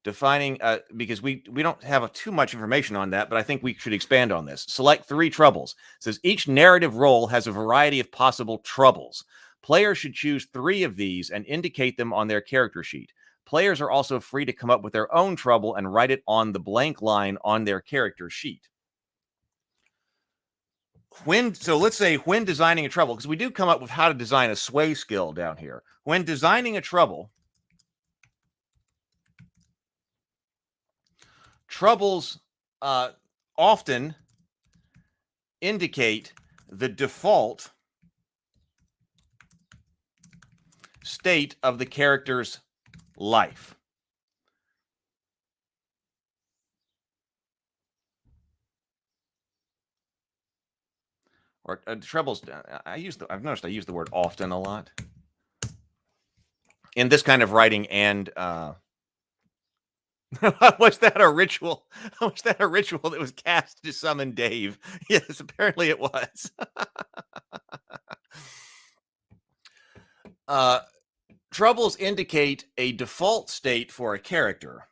A: Defining, because we don't have too much information on that, but I think we should expand on this. Select 3 troubles. It says each narrative role has a variety of possible troubles. Players should choose 3 of these and indicate them on their character sheet. Players are also free to come up with their own trouble and write it on the blank line on their character sheet. So let's say when designing a trouble, because we do come up with how to design a sway skill down here. When designing a trouble, troubles often indicate the default state of the character's life. Or troubles. I've noticed I use the word often a lot in this kind of writing. And was that a ritual? Was that a ritual that was cast to summon Dave? Yes, apparently it was. Troubles indicate a default state for a character,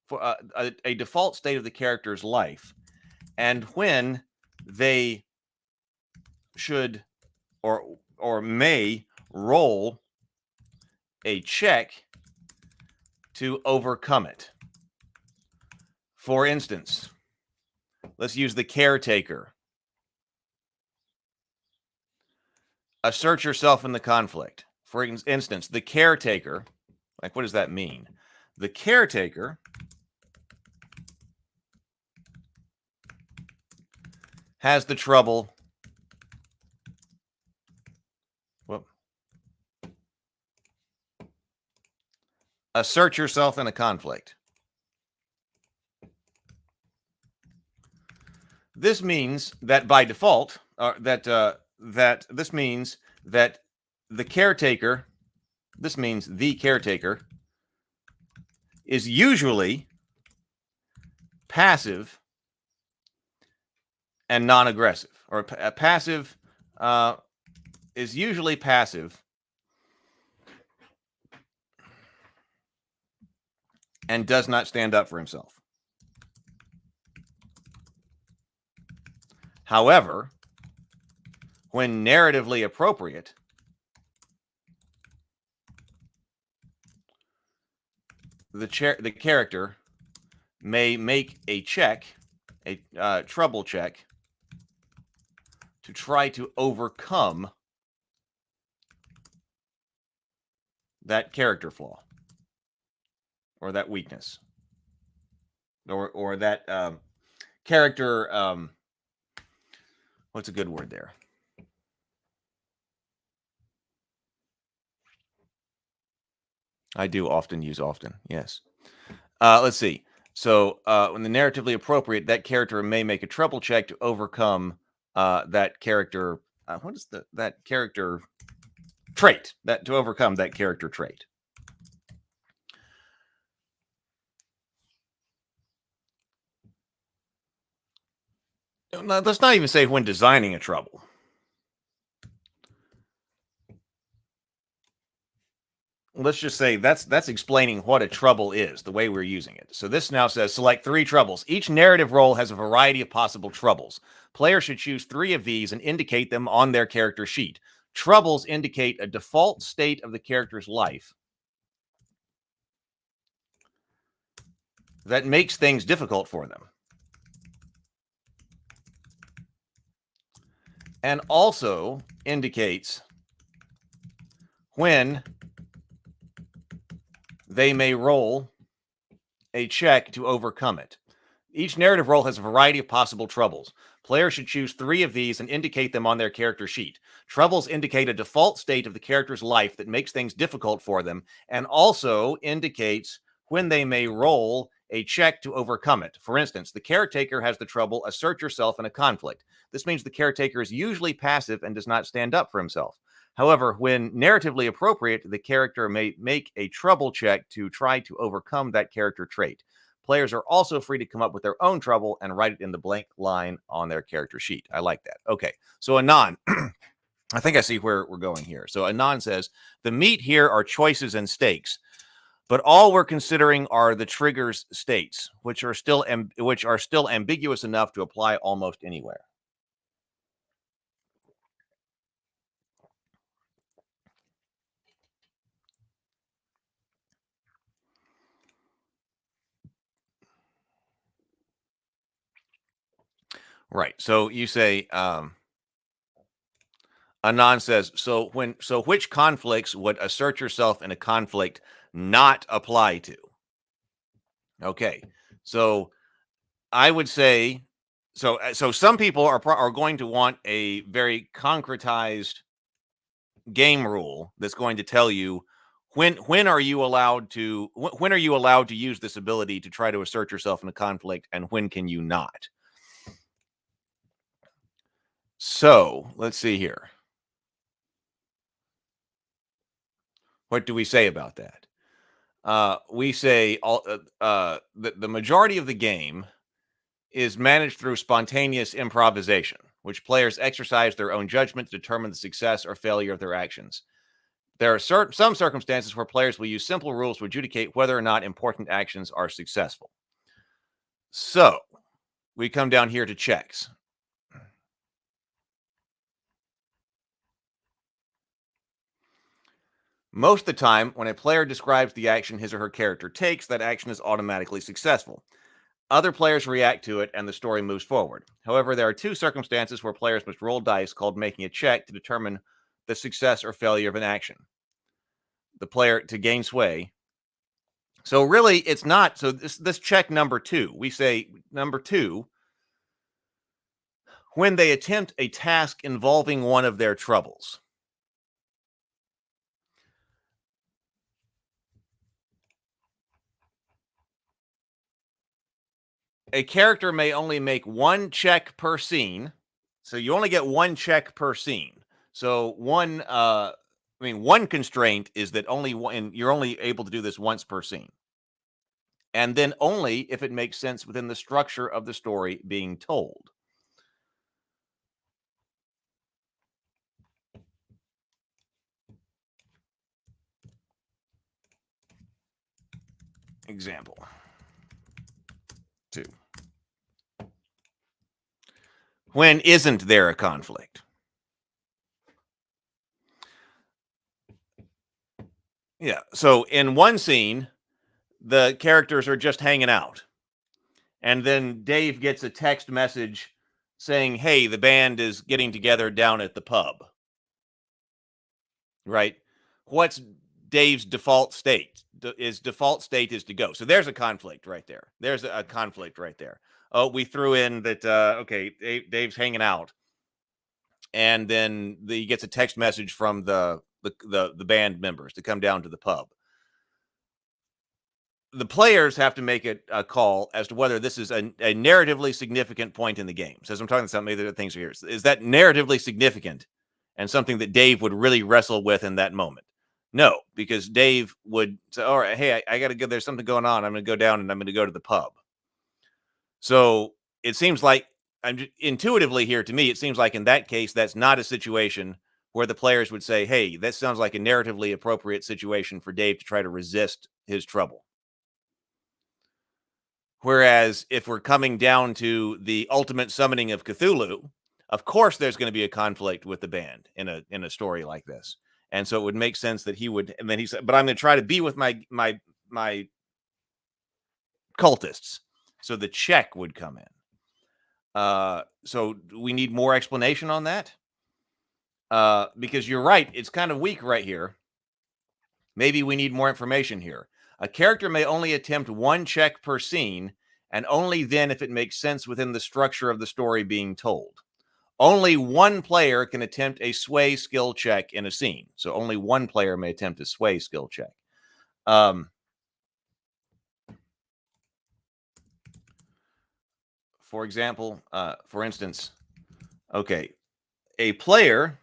A: for a default state of the character's life, and when they should or may roll a check to overcome it. For instance, let's use the caretaker. Assert yourself in the conflict. For instance, the caretaker, like, what does that mean? the caretaker has the trouble. Assert yourself in a conflict. This means that by default, this means that the caretaker, is usually passive and non-aggressive, or passive is usually passive and does not stand up for himself. However, when narratively appropriate, the character may make a check, a trouble check, to try to overcome that character flaw or that weakness or that character. What's a good word there? I do often use often. Yes. Let's see. So when the narratively appropriate, that character may make a trouble check to overcome that character. What is that character trait? To overcome that character trait. Let's not even say when designing a trouble. Let's just say that's explaining what a trouble is, the way we're using it. So this now says select 3 troubles. Each narrative role has a variety of possible troubles. Players should choose 3 of these and indicate them on their character sheet. Troubles indicate a default state of the character's life that makes things difficult for them, and also indicates when they may roll a check to overcome it. Each narrative role has a variety of possible troubles. Players should choose 3 of these and indicate them on their character sheet. Troubles indicate a default state of the character's life that makes things difficult for them, and also indicates when they may roll a check to overcome it. For instance, the caretaker has the trouble assert yourself in a conflict. This means the caretaker is usually passive and does not stand up for himself. However, when narratively appropriate, the character may make a trouble check to try to overcome that character trait. Players are also free to come up with their own trouble and write it in the blank line on their character sheet. I like that. Okay, so Anon, I think I see where we're going here. So Anon says, the meat here are choices and stakes, but all we're considering are the trigger's states, which are still ambiguous enough to apply almost anywhere. Right. So you say, Anon says, so which conflicts would assert yourself in a conflict not apply to? Okay. So I would say, so some people are going to want a very concretized game rule that's going to tell you when are you allowed to use this ability to try to assert yourself in a conflict, and when can you not? So let's see here. What do we say about that? We say the majority of the game is managed through spontaneous improvisation, which players exercise their own judgment to determine the success or failure of their actions. There are some circumstances where players will use simple rules to adjudicate whether or not important actions are successful. So we come down here to checks. Most of the time, when a player describes the action his or her character takes, that action is automatically successful. Other players react to it, and the story moves forward. However, there are 2 circumstances where players must roll dice called making a check to determine the success or failure of an action. The player to gain sway. So really, it's not. So this check number 2, we say number 2, when they attempt a task involving one of their troubles. A character may only make 1 check per scene. So you only get 1 check per scene. So one constraint is that you're only able to do this once per scene. And then only if it makes sense within the structure of the story being told. Example 2. When isn't there a conflict? Yeah. So in one scene, the characters are just hanging out. And then Dave gets a text message saying, hey, the band is getting together down at the pub. Right? What's Dave's default state? His default state is to go. So there's a conflict right there. There's a conflict right there. Oh, we threw in that, okay, Dave's hanging out. And then he gets a text message from the band members to come down to the pub. The players have to make a call as to whether this is a narratively significant point in the game. So as I'm talking about maybe the things are here. Is that narratively significant and something that Dave would really wrestle with in that moment? No, because Dave would say, all right, hey, I got to go. There's something going on. I'm going to go down and I'm going to go to the pub. So it seems like intuitively here to me, it seems like in that case, that's not a situation where the players would say, hey, that sounds like a narratively appropriate situation for Dave to try to resist his trouble. Whereas if we're coming down to the ultimate summoning of Cthulhu, of course there's going to be a conflict with the band in a story like this. And so it would make sense that he would, and then he said, but I'm going to try to be with my cultists. So the check would come in. So we need more explanation on that. Because you're right, it's kind of weak right here. Maybe we need more information here. A character may only attempt 1 check per scene, and only then if it makes sense within the structure of the story being told. Only 1 player can attempt a sway skill check in a scene. So only 1 player may attempt a sway skill check. For example, for instance, okay, a player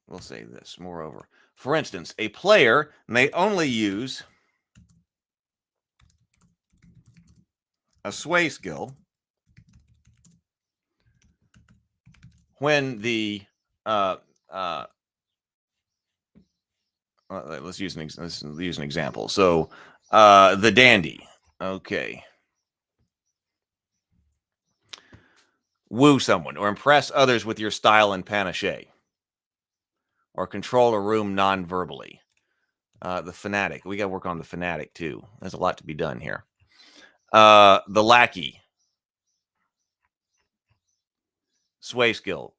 A: we'll say this, moreover. For instance, a player may only use a sway skill when the let's use an example. So the dandy, okay, woo someone or impress others with your style and panache, or control a room non-verbally. The fanatic, we got to work on the fanatic too. There's a lot to be done here. The lackey, sway skill.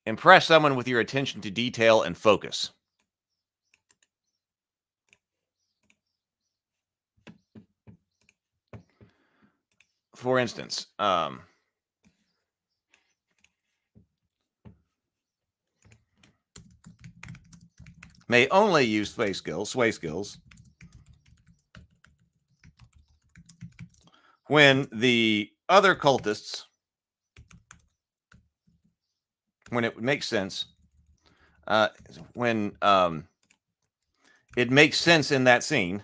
A: Impress someone with your attention to detail and focus. For instance, may only use sway skills when the other cultists, when it makes sense, when it makes sense in that scene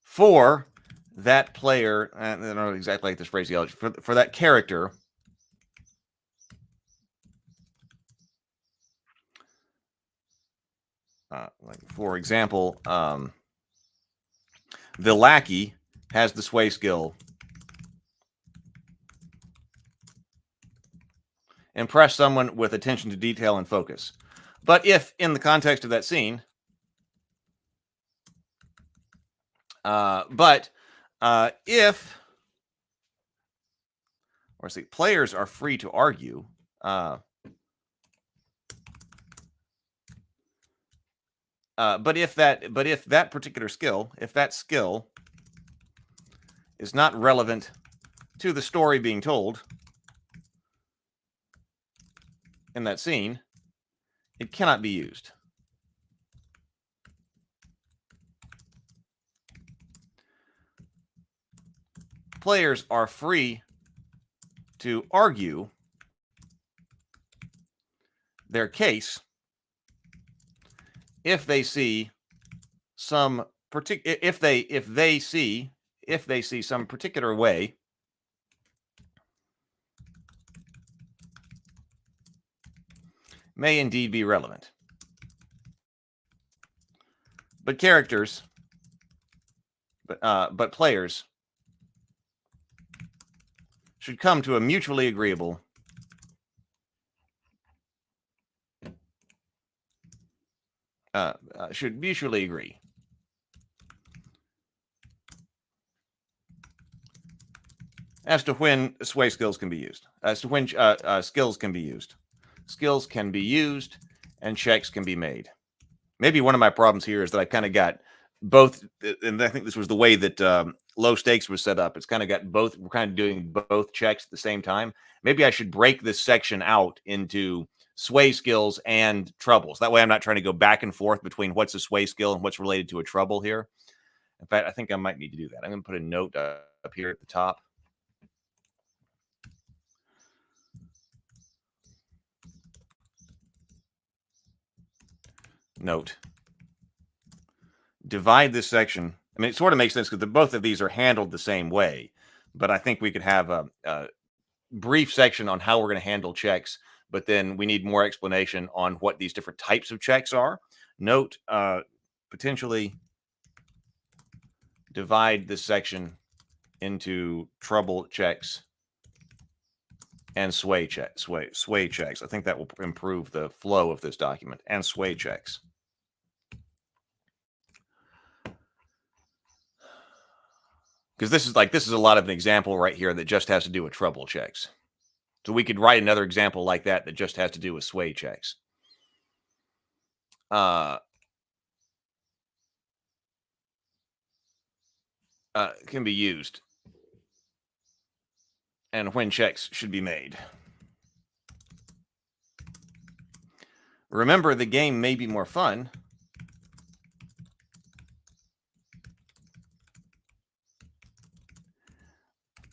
A: for that player, I don't know exactly like this phraseology, for that character like for example, the lackey has the sway skill. Impress someone with attention to detail and focus. But if, in the context of that scene, if, or see, players are free to argue, but if that particular skill, if that skill is not relevant to the story being told in that scene, it cannot be used. Players are free to argue their case if they see some if they see some particular way may indeed be relevant. But players should come to a mutually agreeable should mutually agree as to when sway skills can be used, as to when skills can be used. Skills can be used and checks can be made. Maybe one of my problems here is that I kind of got both, and I think this was the way that low stakes was set up. It's kind of got both. We're kind of doing both checks at the same time. Maybe I should break this section out into sway skills and troubles. That way I'm not trying to go back and forth between what's a sway skill and what's related to a trouble here. In fact, I think I might need to do that. I'm going to put a note up here at the top. Note. Divide this section. I mean, it sort of makes sense because both of these are handled the same way, but I think we could have a brief section on how we're going to handle checks, but then we need more explanation on what these different types of checks are. Note, potentially divide this section into trouble checks and sway checks. I think that will improve the flow of this document, and sway checks. Because this is a lot of an example right here that just has to do with trouble checks. So we could write another example like that that just has to do with sway checks. Can be used. And when checks should be made. Remember, the game may be more fun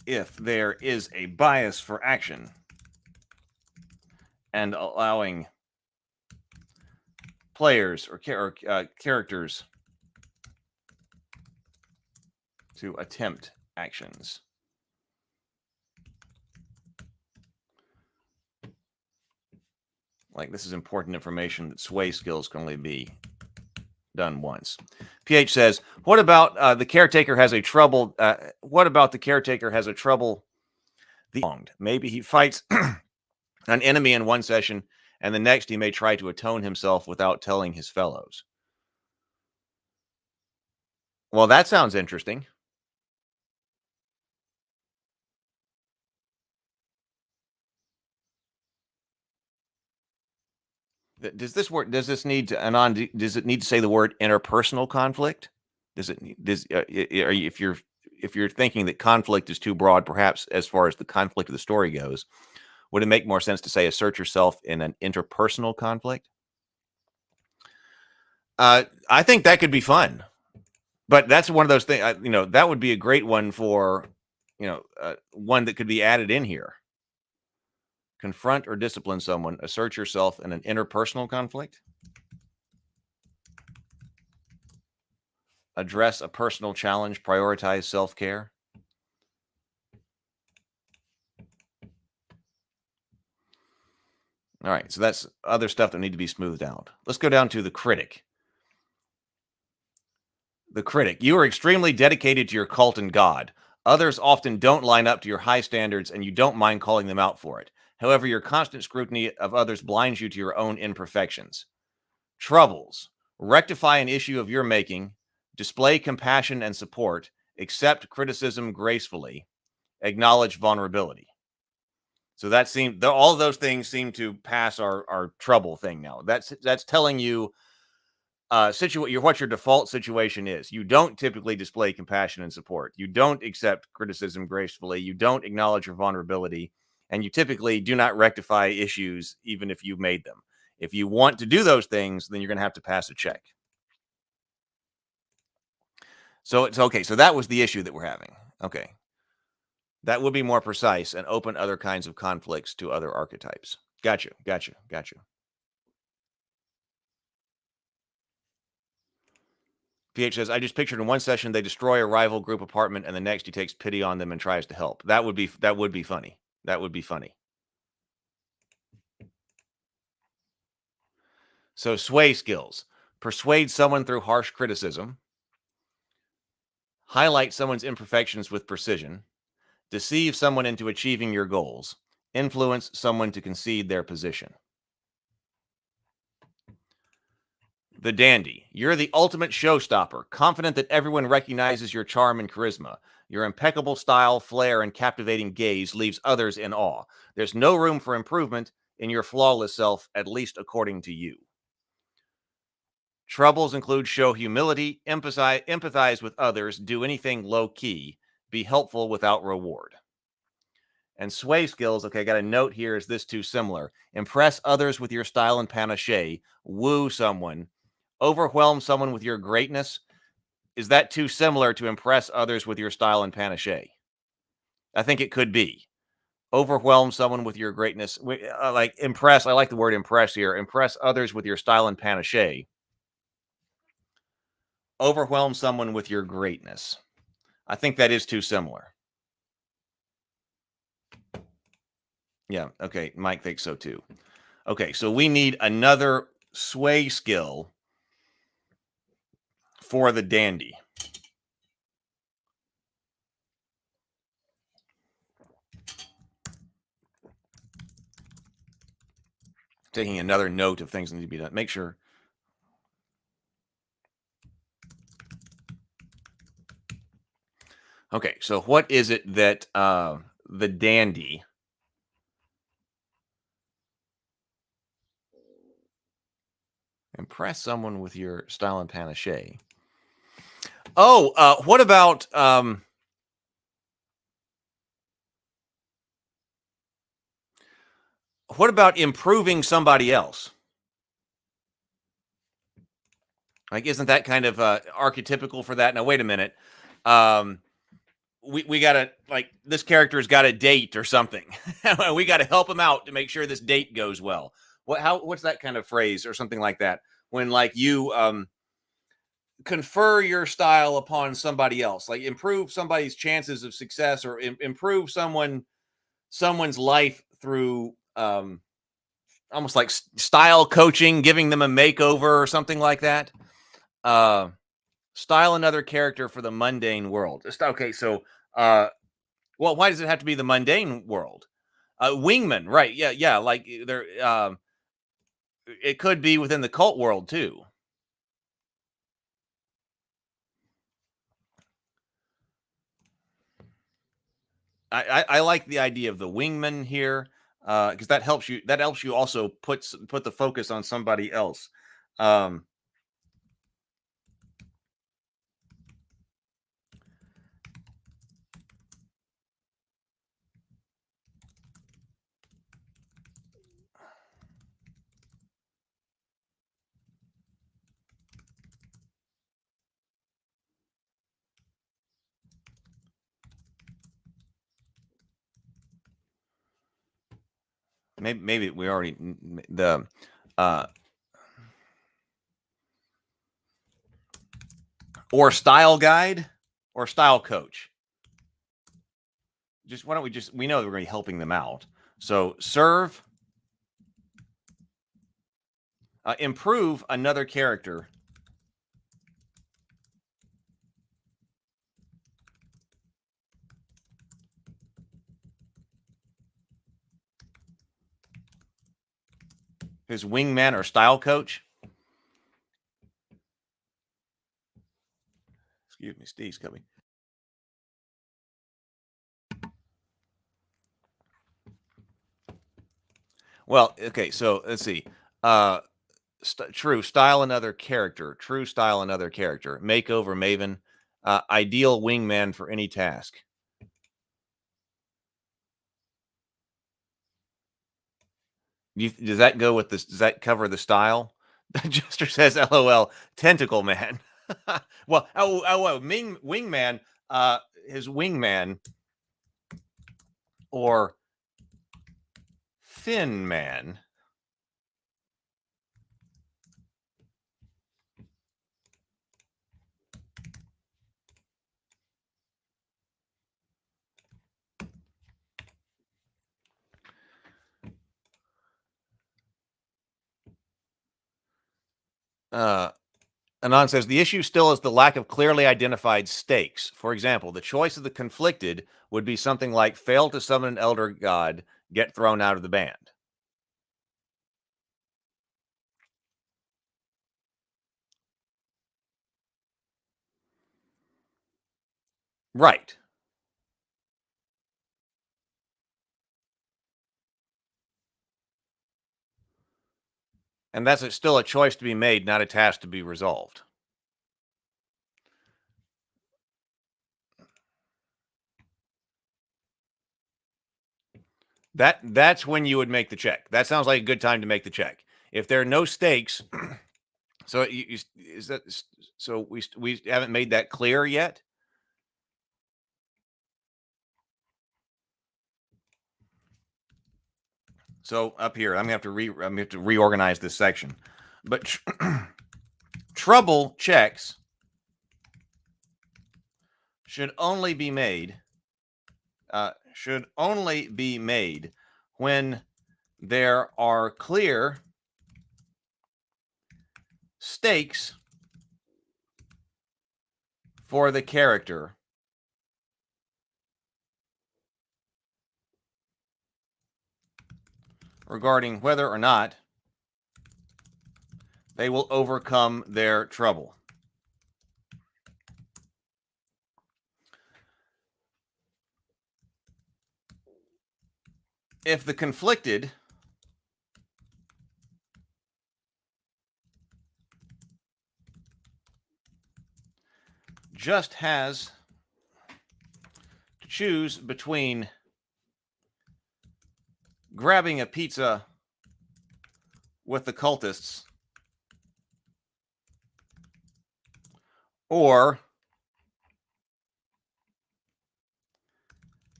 A: if there is a bias for action and allowing players or characters to attempt actions. Like, this is important information that sway skills can only be done once. PH says, what about the caretaker has a trouble? What about the caretaker has a trouble? Maybe he fights an enemy in one session, and the next he may try to atone himself without telling his fellows. Well, that sounds interesting. Does this need to, Anand, does it need to say the word interpersonal conflict? If you're thinking that conflict is too broad, perhaps as far as the conflict of the story goes, would it make more sense to say assert yourself in an interpersonal conflict? I think that could be fun, but that's one of those things, that would be a great one for, one that could be added in here. Confront or discipline someone, assert yourself in an interpersonal conflict. Address a personal challenge, prioritize self-care. All right, so that's other stuff that need to be smoothed out. Let's go down to the critic. The critic. You are extremely dedicated to your cult and God. Others often don't line up to your high standards, and you don't mind calling them out for it. However, your constant scrutiny of others blinds you to your own imperfections. Troubles. Rectify an issue of your making. Display compassion and support. Accept criticism gracefully. Acknowledge vulnerability. So that seemed, all of those things seem to pass our trouble thing now. That's telling you what your default situation is. You don't typically display compassion and support. You don't accept criticism gracefully. You don't acknowledge your vulnerability. And you typically do not rectify issues, even if you've made them. If you want to do those things, then you're going to have to pass a check. So it's okay. So that was the issue that we're having. Okay. That would be more precise and open other kinds of conflicts to other archetypes. Gotcha. PH says, I just pictured in one session they destroy a rival group apartment and the next he takes pity on them and tries to help. That would be funny. That would be funny. So sway skills. Persuade someone through harsh criticism. Highlight someone's imperfections with precision. Deceive someone into achieving your goals. Influence someone to concede their position. The dandy. You're the ultimate showstopper, confident that everyone recognizes your charm and charisma. Your impeccable style, flair, and captivating gaze leaves others in awe. There's no room for improvement in your flawless self, at least according to you. Troubles include show humility, empathize with others, do anything low-key, be helpful without reward. And sway skills, okay, I got a note here, is this too similar? Impress others with your style and panache, woo someone, overwhelm someone with your greatness. Is that too similar to impress others with your style and panache? I think it could be. Overwhelm someone with your greatness. Like impress, I like the word impress here. Impress others with your style and panache. Overwhelm someone with your greatness. I think that is too similar. Yeah, okay, Mike thinks so too. Okay, so we need another sway skill for the dandy. Taking another note of things that need to be done. Make sure. Okay, so what is it that the dandy impress someone with your style and panache? Oh, what about improving somebody else? Like, isn't that kind of archetypical for that? Now, wait a minute. We got to, like, this character's got a date or something. We got to help him out to make sure this date goes well. What's that kind of phrase or something like that? When, like, you confer your style upon somebody else, like improve somebody's chances of success or improve someone's life through almost like style coaching, giving them a makeover or something like that. Style another character for the mundane world. Okay, so well, why does it have to be the mundane world? Wingman, right? Yeah, like there. It could be within the cult world too. I like the idea of the wingman here because that helps you. That helps you also put the focus on somebody else. Maybe we already the or style guide or style coach. Just why don't we know that we're going to be helping them out. So serve, improve another character. His wingman or style coach. Excuse me, Steve's coming. Well, okay, so let's see. True style, another character. True style, another character. Makeover Maven. Ideal wingman for any task. Does that go with this? Does that cover the style? Jester says, "LOL." Tentacle man. Well, wingman. His wingman or fin man. Anon says the issue still is the lack of clearly identified stakes. For example, the choice of the conflicted would be something like fail to summon an elder god, get thrown out of the band. Right. And that's still a choice to be made, not a task to be resolved. That's when you would make the check. That sounds like a good time to make the check. If there are no stakes, so is that so we haven't made that clear yet. So up here, I'm gonna have to reorganize this section. But trouble checks should only be made when there are clear stakes for the character regarding whether or not they will overcome their trouble. If the conflicted just has to choose between grabbing a pizza with the cultists or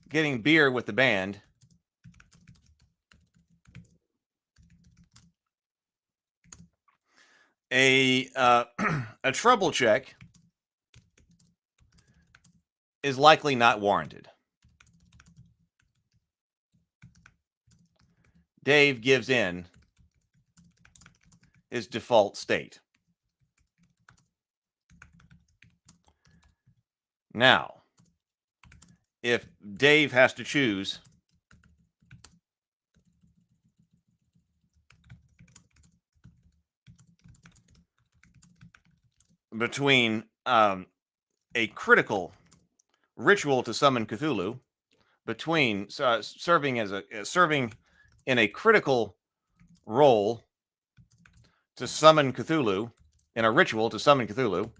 A: getting beer with the band, a trouble check is likely not warranted. Dave gives in his default state. Now, if Dave has to choose between a critical ritual to summon Cthulhu, between serving in a critical role to summon Cthulhu, in a ritual to summon Cthulhu,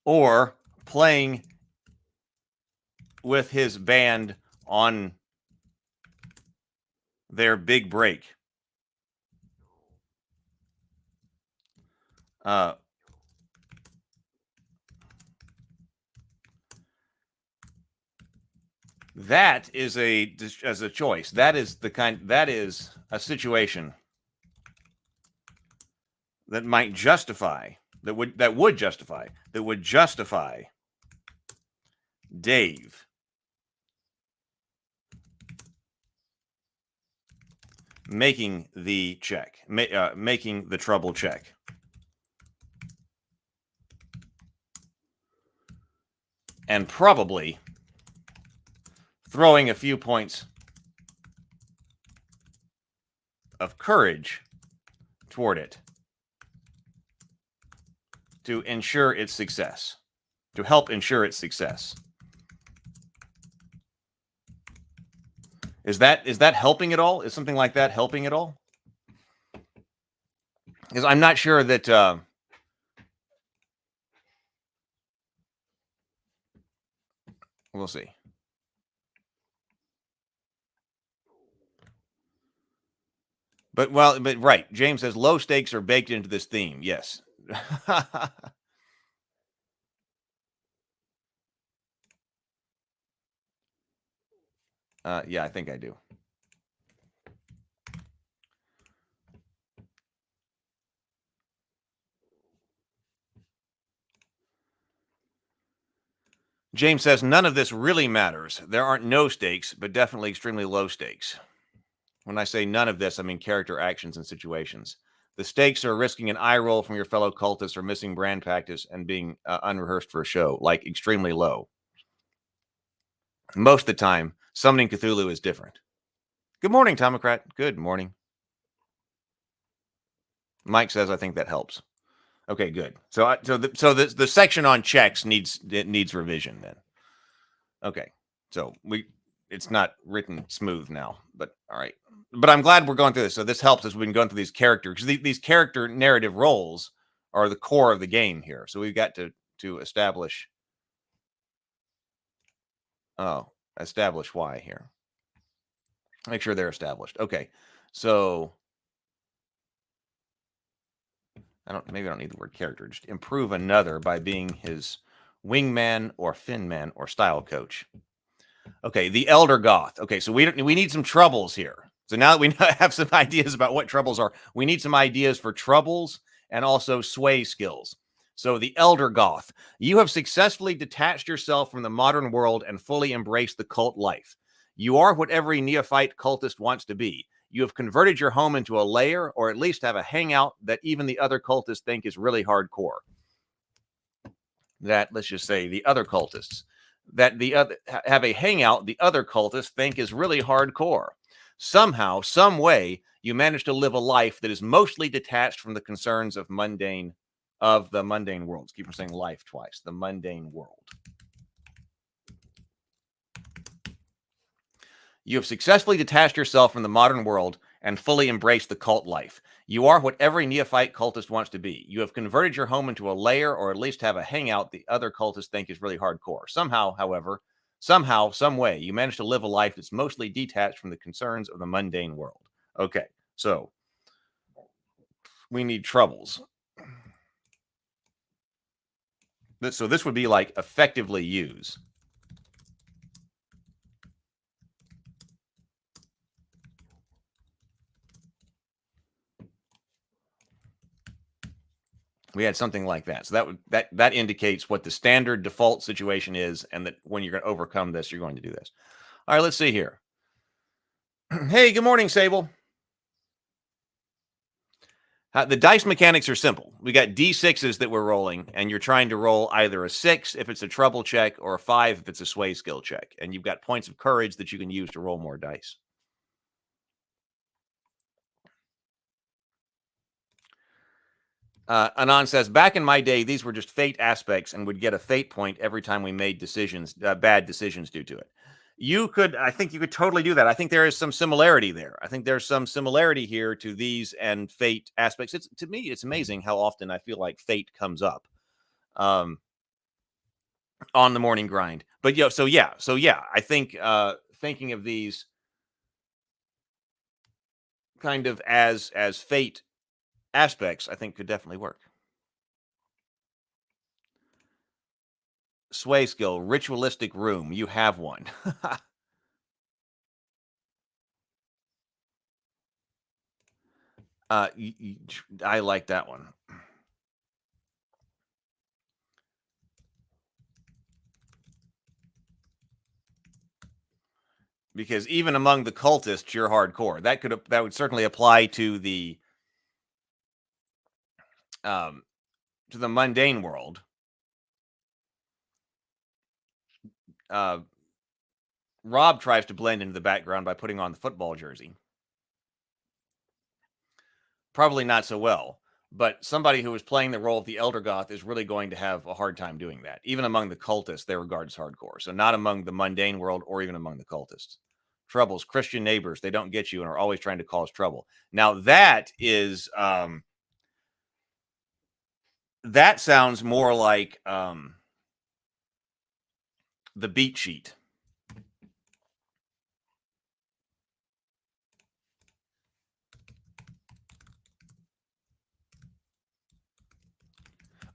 A: or playing with his band on their big break. That is as a choice. That is a situation that might justify that would justify Dave making the check, making the trouble check. And probably throwing a few points of courage toward it to ensure its success, to help ensure its success. Is that helping at all? Is something like that helping at all? Because I'm not sure that we'll see. But right. James says low stakes are baked into this theme. Yes. Yeah, I think I do. James says none of this really matters. There aren't no stakes, but definitely extremely low stakes. When I say none of this, I mean character actions and situations. The stakes are risking an eye roll from your fellow cultists or missing brand practice and being unrehearsed for a show, like extremely low. Most of the time, summoning Cthulhu is different. Good morning, Tomocrat. Good morning. Mike says, I think that helps. Okay, good. So the section on checks needs revision then. Okay, so it's not written smooth now, but all right. But I'm glad we're going through this. So this helps us. We've been going through these characters because these character narrative roles are the core of the game here. So we've got to establish. Establish why here. Make sure they're established. Okay, so maybe I don't need the word character. Just improve another by being his wingman or finman or style coach. Okay, the Elder Goth. Okay, so we need some troubles here. So now that we have some ideas about what troubles are, we need some ideas for troubles and also sway skills. So the Elder Goth, you have successfully detached yourself from the modern world and fully embraced the cult life. You are what every neophyte cultist wants to be. You have converted your home into a lair, or at least have a hangout that even the other cultists think is really hardcore. That, let's just say, the other cultists that have a hangout the other cultists think is really hardcore. Somehow, some way, you manage to live a life that is mostly detached from the concerns of the mundane world. Keep on saying life twice. The mundane world. You have successfully detached yourself from the modern world and fully embraced the cult life. You are what every neophyte cultist wants to be. You have converted your home into a lair, or at least have a hangout the other cultists think is really hardcore. Somehow, however, some way, you manage to live a life that's mostly detached from the concerns of the mundane world. Okay, so we need troubles. So this would be like effectively use. We had something like that. So that indicates what the standard default situation is, and that when you're going to overcome this, you're going to do this. All right, let's see here. Hey, good morning, Sable. The dice mechanics are simple. We got D6s that we're rolling, and you're trying to roll either a 6 if it's a trouble check or a 5 if it's a sway skill check. And you've got points of courage that you can use to roll more dice. Anon says, back in my day, these were just fate aspects and would get a fate point every time we made bad decisions due to it. I think you could totally do that. I think there is some similarity there. I think there's some similarity here to these and fate aspects. To me, it's amazing how often I feel like fate comes up on the morning grind. But I think thinking of these kind of as fate aspects, I think could definitely work. Sway skill, ritualistic room. You have one. I like that one. Because even among the cultists, you're hardcore. That would certainly apply to the mundane world. Rob tries to blend into the background by putting on the football jersey. probably not so well. But somebody who is playing the role of the Elder Goth is really going to have a hard time doing that. Even among the cultists, they're regarded as hardcore. So not among the mundane world or even among the cultists. Troubles, Christian neighbors, they don't get you and are always trying to cause trouble. Now that is that sounds more like the beat sheet.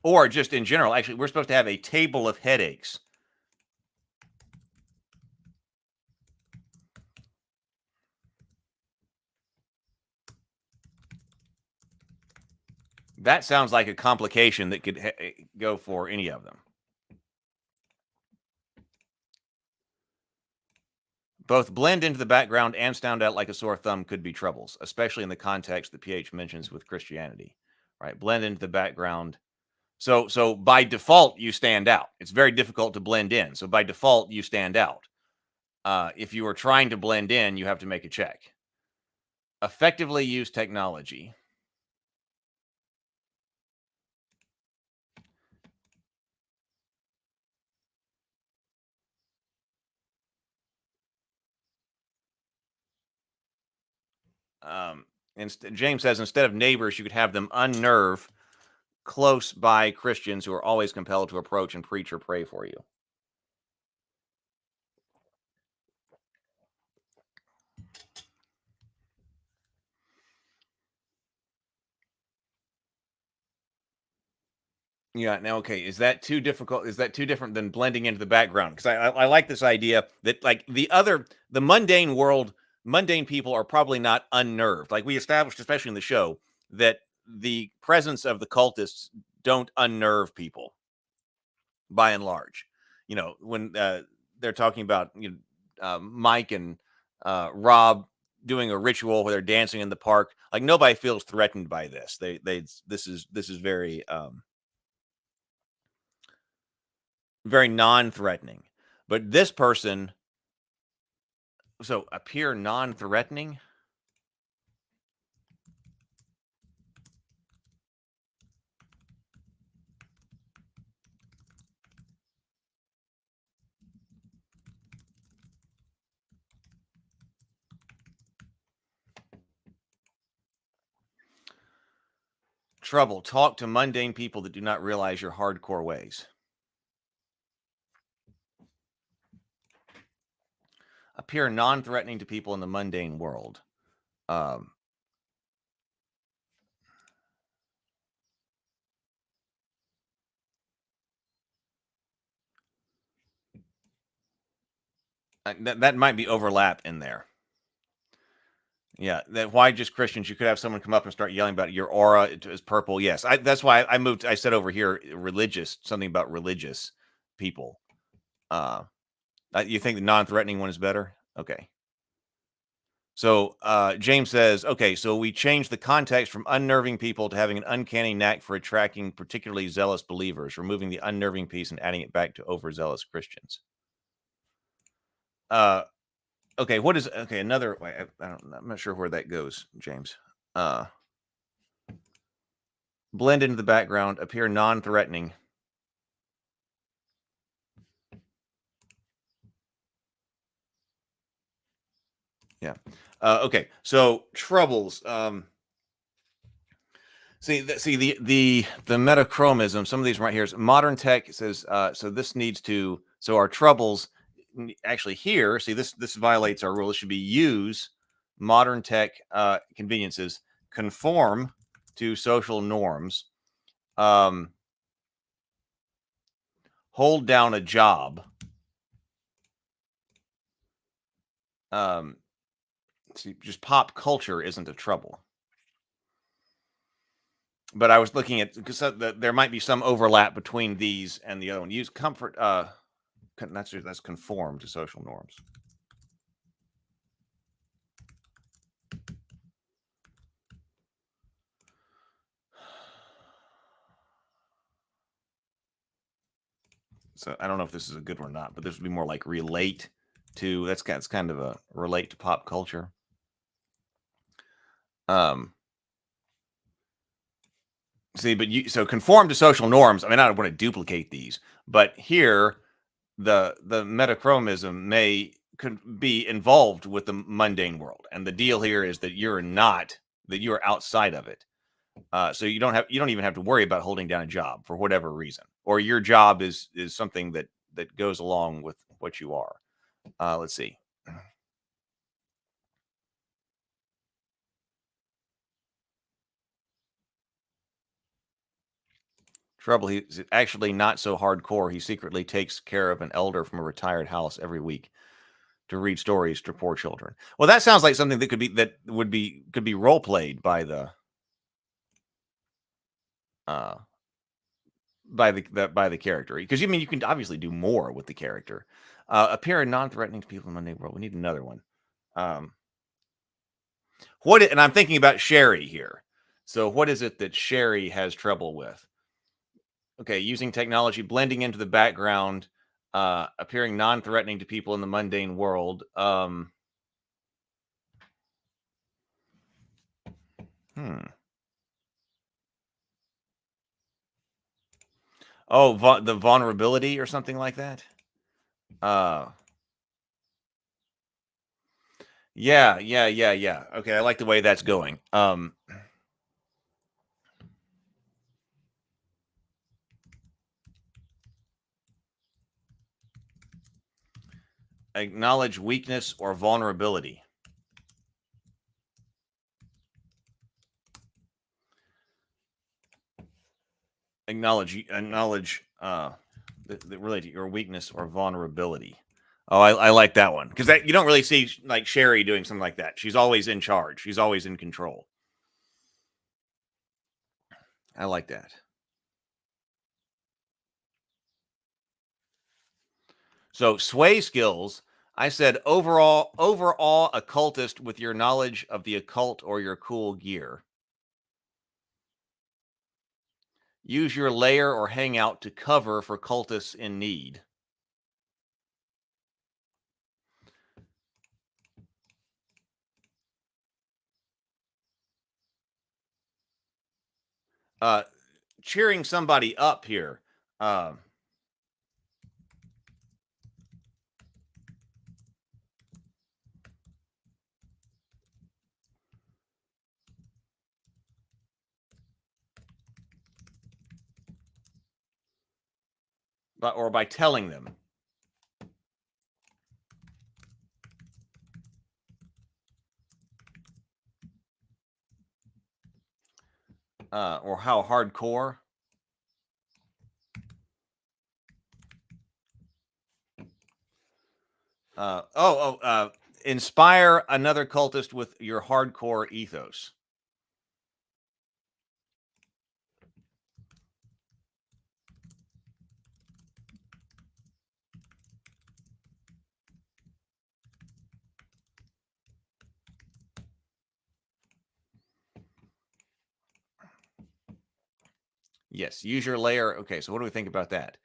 A: Or just in general. Actually, we're supposed to have a table of headaches. That sounds like a complication that could go for any of them. Both blend into the background and stand out like a sore thumb could be troubles, especially in the context that PH mentions with Christianity, right? Blend into the background. So by default, you stand out. It's very difficult to blend in. So by default, you stand out. If you are trying to blend in, you have to make a check. Effectively use technology. James says, instead of neighbors, you could have them unnerve close by Christians who are always compelled to approach and preach or pray for you. Yeah. Now, okay. Is that too difficult? Is that too different than blending into the background? Because I like this idea that like the mundane world, mundane people are probably not unnerved. Like we established, especially in the show, that the presence of the cultists don't unnerve people by and large. You know, when they're talking about Mike and Rob doing a ritual where they're dancing in the park, like nobody feels threatened by this. This is very very non-threatening. But this person, so appear non-threatening. Trouble. Talk to mundane people that do not realize your hardcore ways. Appear non-threatening to people in the mundane world. That might be overlap in there. Yeah, that why just Christians? You could have someone come up and start yelling about your aura is purple. Yes, that's why I moved. I said over here religious, something about religious people. You think the non-threatening one is better? Okay. So James says, okay, so we changed the context from unnerving people to having an uncanny knack for attracting particularly zealous believers, removing the unnerving piece and adding it back to overzealous Christians. Okay, what is another way? I'm not sure where that goes, James. Blend into the background, appear non-threatening. Yeah. Okay. So troubles. See the metachromism. Some of these right here is modern tech says. So this needs to. So our troubles actually here. See this violates our rule. It should be use modern tech conveniences, conform to social norms, hold down a job. See, just pop culture isn't a trouble. But I was looking at because there might be some overlap between these and the other one. Use comfort. That's conform to social norms. So I don't know if this is a good one or not, but this would be more like relate to. That's kind of a relate to pop culture. See, but so conform to social norms. I mean, I don't want to duplicate these, but here the metachromism could be involved with the mundane world, and the deal here is that you're outside of it. So you don't even have to worry about holding down a job for whatever reason, or your job is something that goes along with what you are. Let's see. Trouble, he's actually not so hardcore. He secretly takes care of an elder from a retired house every week to read stories to poor children. Well, that sounds like something that could be role played by the character, because you mean you can obviously do more with the character. Appear non-threatening to people in the Monday world. We need another one. And I'm thinking about Sherry here. So what is it that Sherry has trouble with? Okay, using technology, blending into the background, appearing non-threatening to people in the mundane world. Oh, the vulnerability or something like that. Yeah. Okay, I like the way that's going. Acknowledge weakness or vulnerability. Acknowledge relate to your weakness or vulnerability. Oh, I like that one, because you don't really see like Sherry doing something like that. She's always in charge. She's always in control. I like that. So sway skills. I said overall a cultist with your knowledge of the occult or your cool gear. Use your lair or hangout to cover for cultists in need. Cheering somebody up here. Or by telling them. Or how hardcore. Inspire another cultist with your hardcore ethos. Yes, use your lair. Okay, so what do we think about that?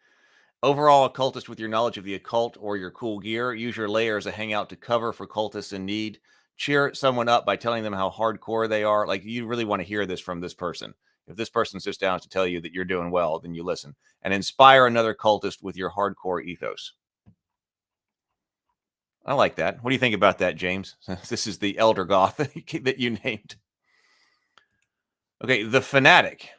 A: Overall, a cultist with your knowledge of the occult or your cool gear. Use your lair as a hangout to cover for cultists in need. Cheer someone up by telling them how hardcore they are. Like, you really want to hear this from this person. If this person sits down to tell you that you're doing well, then you listen. And inspire another cultist with your hardcore ethos. I like that. What do you think about that, James? This is the Elder Goth that you named. Okay, the Fanatic.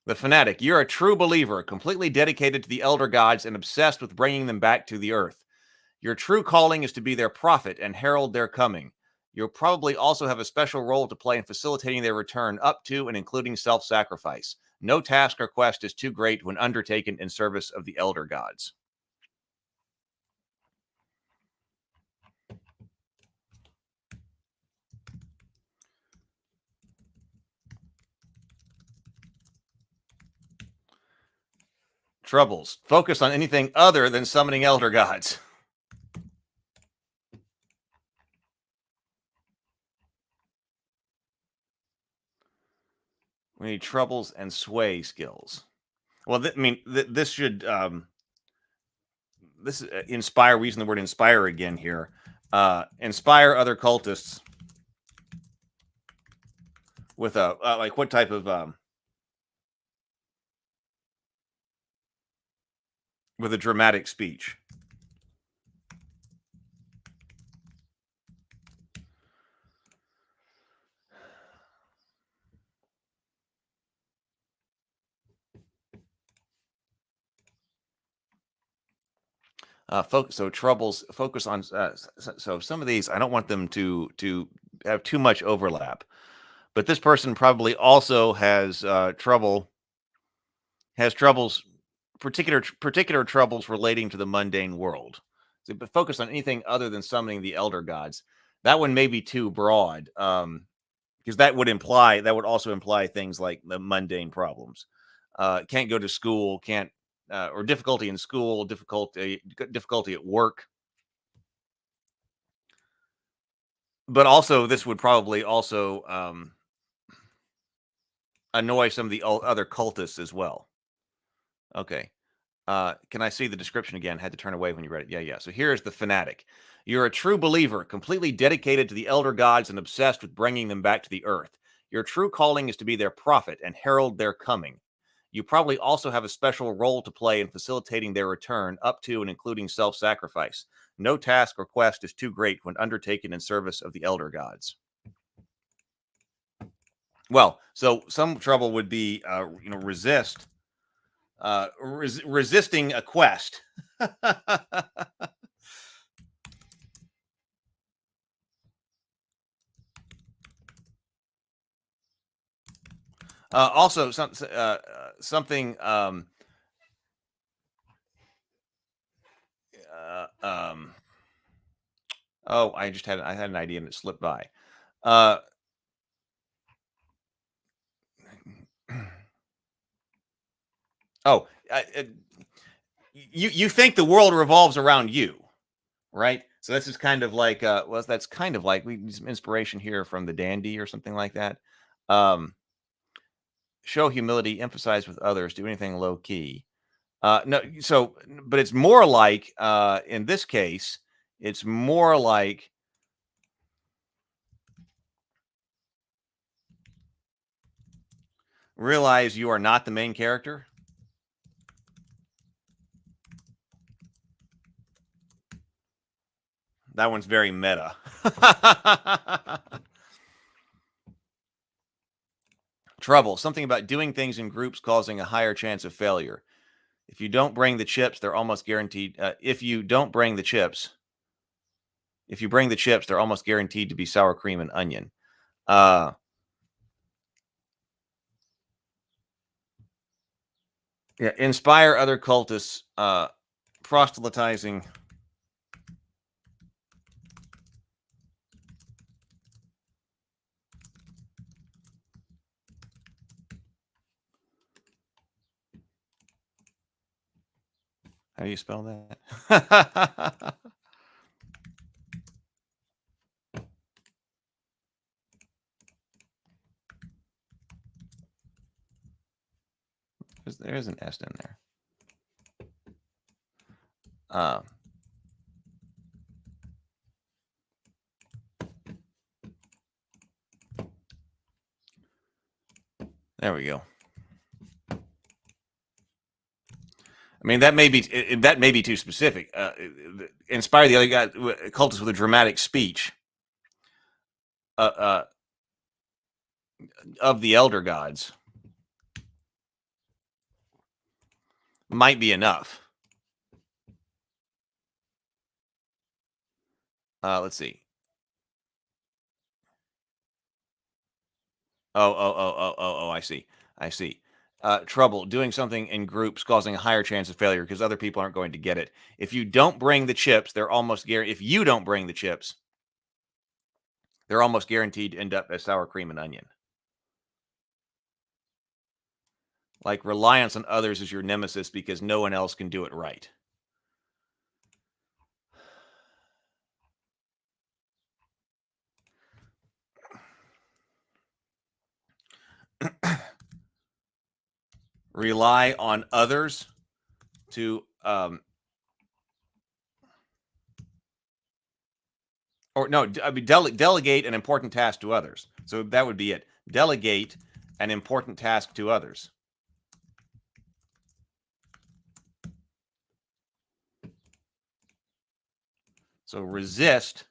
A: The Fanatic, you're a true believer, completely dedicated to the Elder Gods and obsessed with bringing them back to the earth. Your true calling is to be their prophet and herald their coming. You'll probably also have a special role to play in facilitating their return up to and including self-sacrifice. No task or quest is too great when undertaken in service of the Elder Gods. Troubles. Focus on anything other than summoning Elder Gods. We need troubles and sway skills. Well, this should this is inspire. We're using the word inspire again here. Inspire other cultists with a like what type of with a dramatic speech. Focus. So troubles. Focus on. So some of these, I don't want them to have too much overlap. But this person probably also has troubles, particular troubles relating to the mundane world. So, but focus on anything other than summoning the elder gods. That one may be too broad, because that would also imply things like the mundane problems. Can't go to school, can't or difficulty in school, difficulty at work. But also, this would probably also annoy some of the other cultists as well. Okay. Can I see the description again? Had to turn away when you read it. Yeah. So here's the fanatic. You're a true believer, completely dedicated to the elder gods and obsessed with bringing them back to the earth. Your true calling is to be their prophet and herald their coming. You probably also have a special role to play in facilitating their return, up to and including self-sacrifice. No task or quest is too great when undertaken in service of the elder gods. Well, so some trouble would be, resisting a quest. Also, something. Oh, I had an idea and it slipped by. Oh, you think the world revolves around you, right? So this is kind of like, that's kind of like we need some inspiration here from the dandy or something like that. Show humility, emphasize with others, do anything low key. No, so, but it's more like, in this case, it's more like realize you are not the main character. That one's very meta. Trouble. Something about doing things in groups causing a higher chance of failure. If you don't bring the chips, they're almost guaranteed. If you bring the chips, they're almost guaranteed to be sour cream and onion. Yeah, inspire other cultists, proselytizing. How do you spell that? There is an S in there. There we go. I mean, that may be too specific. Inspire the other guy, cultists with a dramatic speech of the elder gods might be enough. Let's see. Oh, I see. Trouble doing something in groups causing a higher chance of failure because other people aren't going to get it. If you don't bring the chips, they're almost guaranteed. If you don't bring the chips, they're almost guaranteed to end up as sour cream and onion. Like reliance on others is your nemesis because no one else can do it right. Rely on others to delegate an important task to others. So that would be it. Delegate an important task to others. So resist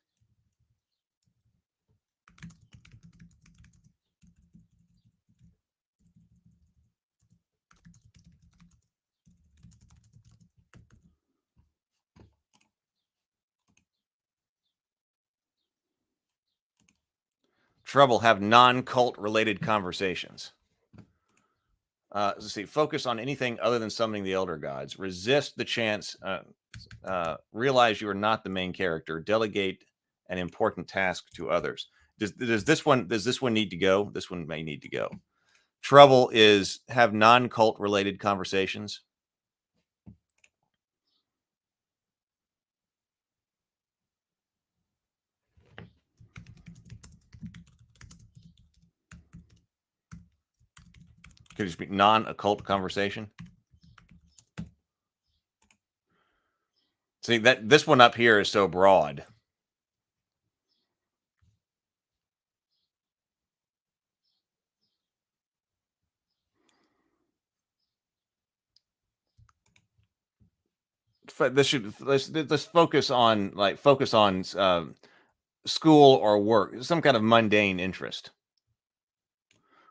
A: trouble, have non-cult related conversations. Let's see. Focus on anything other than summoning the elder gods. Resist the chance. Realize you are not the main character. Delegate an important task to others. Does this one need to go? This one may need to go. Trouble is have non-cult related conversations. Could just be non-occult conversation. See that this one up here is so broad. Let's focus on school or work, some kind of mundane interest.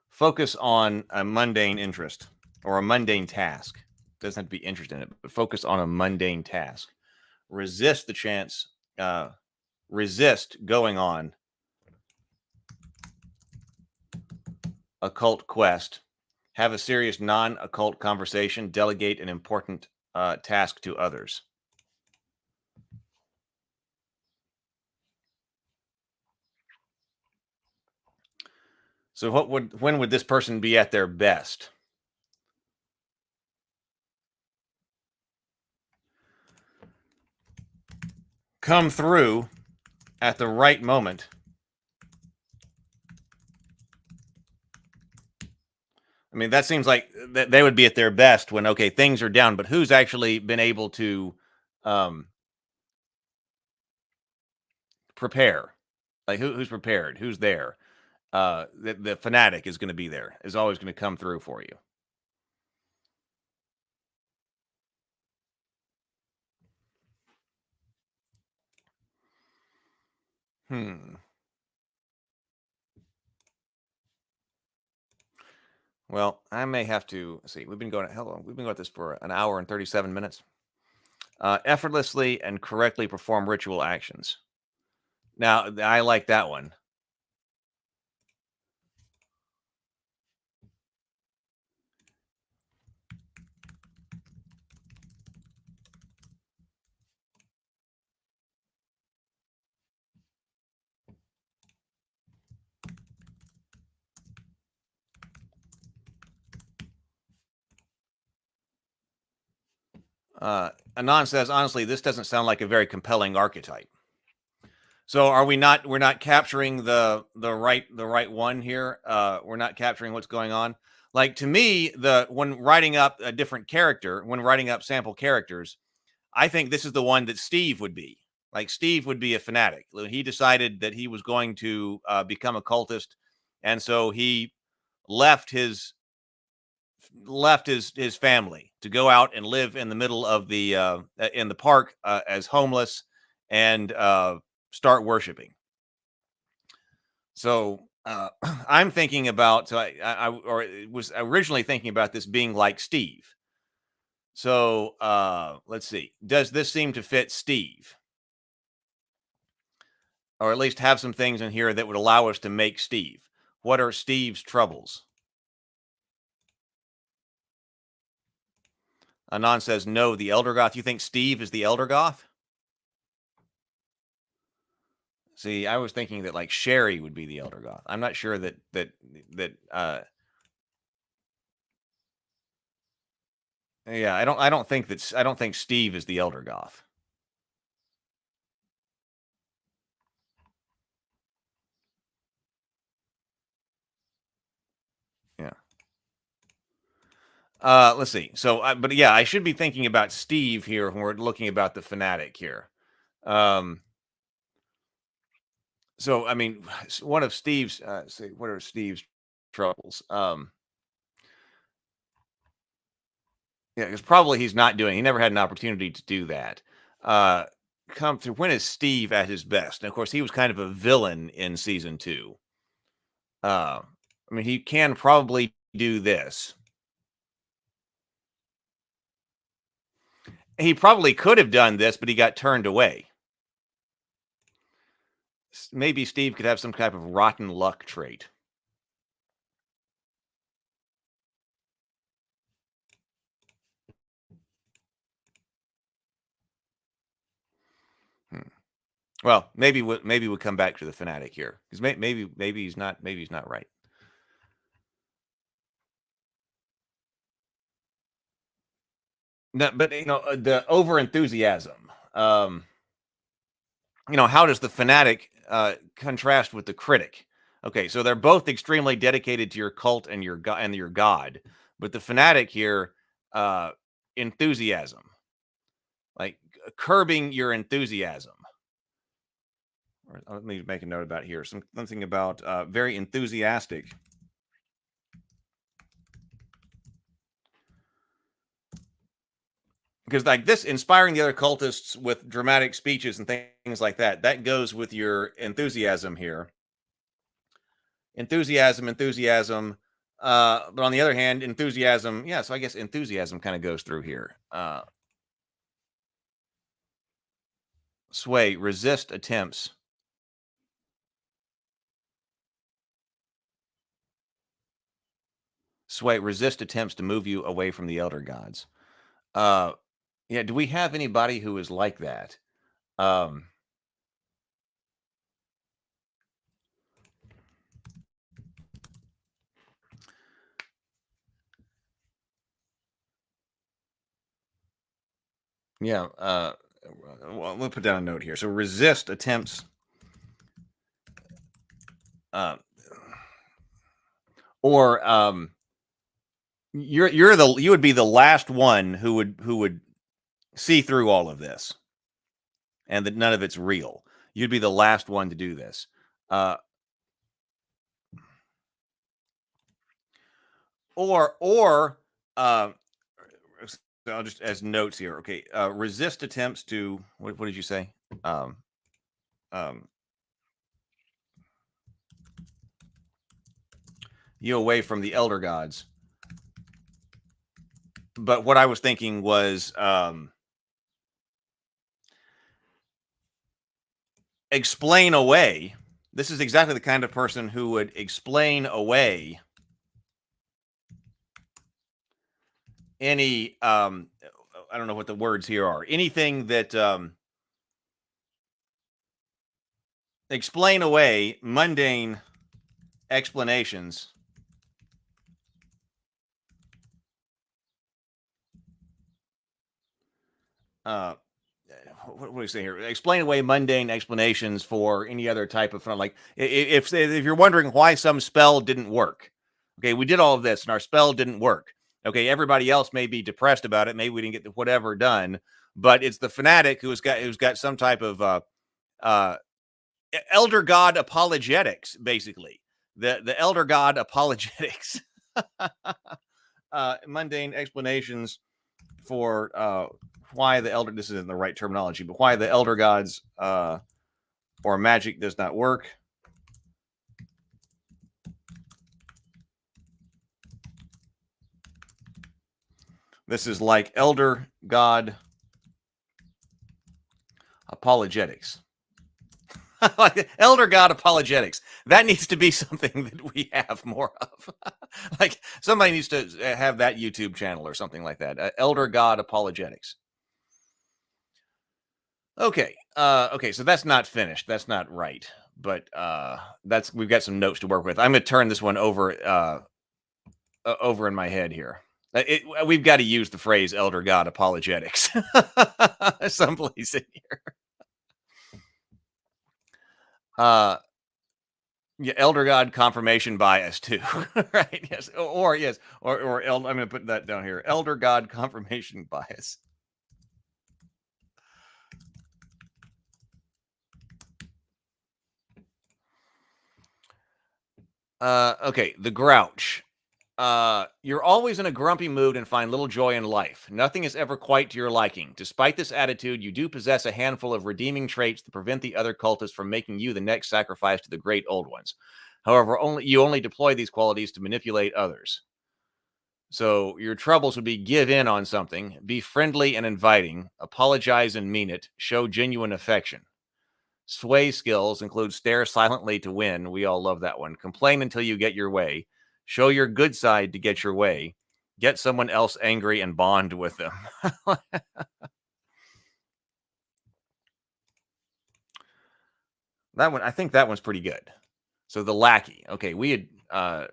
A: Focus on a mundane interest or a mundane task. Doesn't have to be interested in it, but focus on a mundane task. Resist the chance. Resist going on occult quest. Have a serious non-occult conversation. Delegate an important task to others. So when would this person be at their best? Come through at the right moment. I mean, that seems like they would be at their best when, okay, things are down, but who's actually been able to prepare? Like who's prepared? Who's there? The fanatic is going to be there, is always going to come through for you. Well, I may have to see. We've been going at this for an hour and 37 minutes. Effortlessly and correctly perform ritual actions. Now, I like that one. Anon says, honestly, this doesn't sound like a very compelling archetype. So are we not? We're not capturing the right one here. We're not capturing what's going on. Like to me, when writing up a different character, when writing up sample characters, I think this is the one that Steve would be. Like Steve would be a fanatic. He decided that he was going to become a cultist, and so he left his family to go out and live in the middle of the in the park as homeless and start worshiping. So I'm thinking about. So I was originally thinking about this being like Steve. So let's see. Does this seem to fit Steve? Or at least have some things in here that would allow us to make Steve. What are Steve's troubles? Anon says, no, the Elder Goth. You think Steve is the Elder Goth? See, I was thinking that like Sherry would be the Elder Goth. I'm not sure that yeah, I don't think Steve is the Elder Goth. Yeah. Let's see. So, but yeah, I should be thinking about Steve here when we're looking about the fanatic here. So, I mean, one of Steve's, what are Steve's troubles? Yeah, because probably he never had an opportunity to do that. come through? When is Steve at his best? And of course, he was kind of a villain in season 2. I mean, he can probably do this. He probably could have done this, but he got turned away. Maybe Steve could have some type of rotten luck trait. Well, maybe we'll come back to the fanatic here, because maybe he's not right. No, but the over enthusiasm. How does the fanatic contrast with the critic? Okay, so they're both extremely dedicated to your cult and your god, but the fanatic here, enthusiasm, like curbing your enthusiasm. Let me make a note about here. Something about very enthusiastic. Because like this, inspiring the other cultists with dramatic speeches and things like that, that goes with your enthusiasm here. Enthusiasm. But on the other hand, enthusiasm, yeah, so I guess enthusiasm kind of goes through here. Sway, resist attempts. Sway, resist attempts to move you away from the elder gods. Yeah, do we have anybody who is like that? Yeah, well, we'll put down a note here. So resist attempts or you would be the last one who would see through all of this, and that none of it's real. You'd be the last one to do this. Or I'll just as notes here. Okay, resist attempts to what did you say? You away from the elder gods. But what I was thinking was explain away. This is exactly the kind of person who would explain away any I don't know what the words here are. Anything that explain away mundane explanations what do you say here? Explain away mundane explanations for any other type of fun. Like if you're wondering why some spell didn't work, okay, we did all of this and our spell didn't work. Okay, everybody else may be depressed about it. Maybe we didn't get the whatever done, but it's the fanatic who's got some type of elder god apologetics, basically. The elder god apologetics. Mundane explanations for why the elder, this isn't the right terminology, but why the elder gods or magic does not work. This is like elder god apologetics. Elder god apologetics. That needs to be something that we have more of. Like somebody needs to have that YouTube channel or something like that. Elder god apologetics. Okay. Okay, so that's not finished. That's not right. But we've got some notes to work with. I'm going to turn this one over over in my head here. We've got to use the phrase elder god apologetics someplace in here. Yeah, elder god confirmation bias too, right? Yes, or yes, or I'm going to put that down here. Elder god confirmation bias. Okay, the grouch. You're always in a grumpy mood and find little joy in life. Nothing is ever quite to your liking. Despite this attitude, you do possess a handful of redeeming traits that prevent the other cultists from making you the next sacrifice to the great old ones. However, you only deploy these qualities to manipulate others. So your troubles would be give in on something, be friendly and inviting, apologize and mean it, show genuine affection. Sway skills include stare silently to win. We all love that one. Complain until you get your way. Show your good side to get your way. Get someone else angry and bond with them. That one, I think that one's pretty good. So the lackey. Okay, we had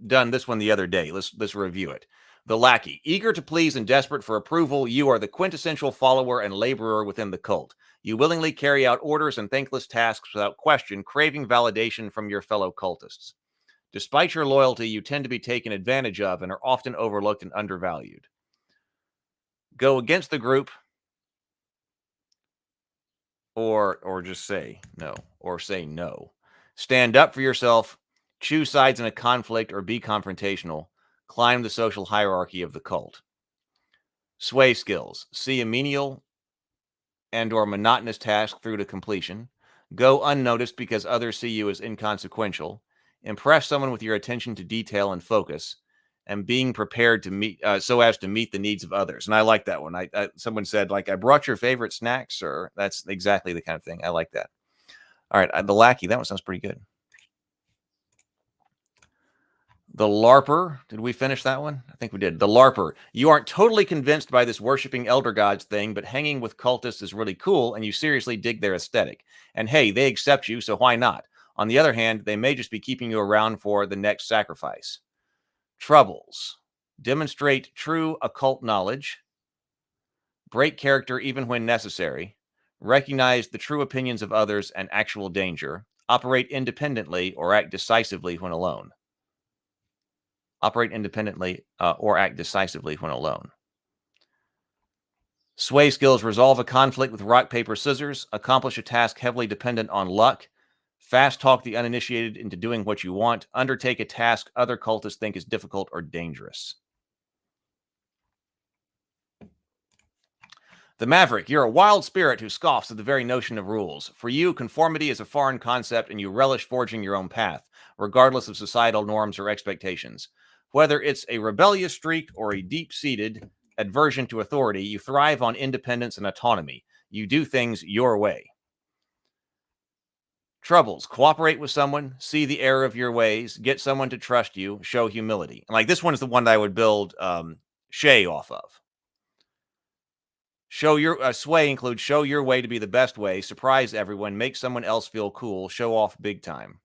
A: done this one the other day. Let's review it. The lackey. Eager to please and desperate for approval, you are the quintessential follower and laborer within the cult. You willingly carry out orders and thankless tasks without question, craving validation from your fellow cultists. Despite your loyalty, you tend to be taken advantage of and are often overlooked and undervalued. Go against the group or just say no, or say no. Stand up for yourself, choose sides in a conflict or be confrontational, climb the social hierarchy of the cult. Sway skills. See a menial and or monotonous task through to completion. Go unnoticed because others see you as inconsequential. Impress someone with your attention to detail and focus, and being prepared to meet so as to meet the needs of others. And I like that one. Someone said, like, I brought your favorite snack, sir. That's exactly the kind of thing. I like that. All right, the lackey. That one sounds pretty good. The LARPer. Did we finish that one? I think we did. The LARPer. You aren't totally convinced by this worshiping elder gods thing, but hanging with cultists is really cool, and you seriously dig their aesthetic. And hey, they accept you, so why not? On the other hand, they may just be keeping you around for the next sacrifice. Troubles. Demonstrate true occult knowledge. Break character even when necessary. Recognize the true opinions of others and actual danger. Operate independently or act decisively when alone. Operate independently or act decisively when alone. Sway skills. Resolve a conflict with rock, paper, scissors. Accomplish a task heavily dependent on luck. Fast talk the uninitiated into doing what you want. Undertake a task other cultists think is difficult or dangerous. The Maverick. You're a wild spirit who scoffs at the very notion of rules. For you, conformity is a foreign concept and you relish forging your own path, regardless of societal norms or expectations. Whether it's a rebellious streak or a deep-seated aversion to authority, you thrive on independence and autonomy. You do things your way. Troubles. Cooperate with someone, see the error of your ways, get someone to trust you, show humility. And like this one is the one that I would build Shay off of. Show your sway includes show your way to be the best way, surprise everyone, make someone else feel cool, show off big time.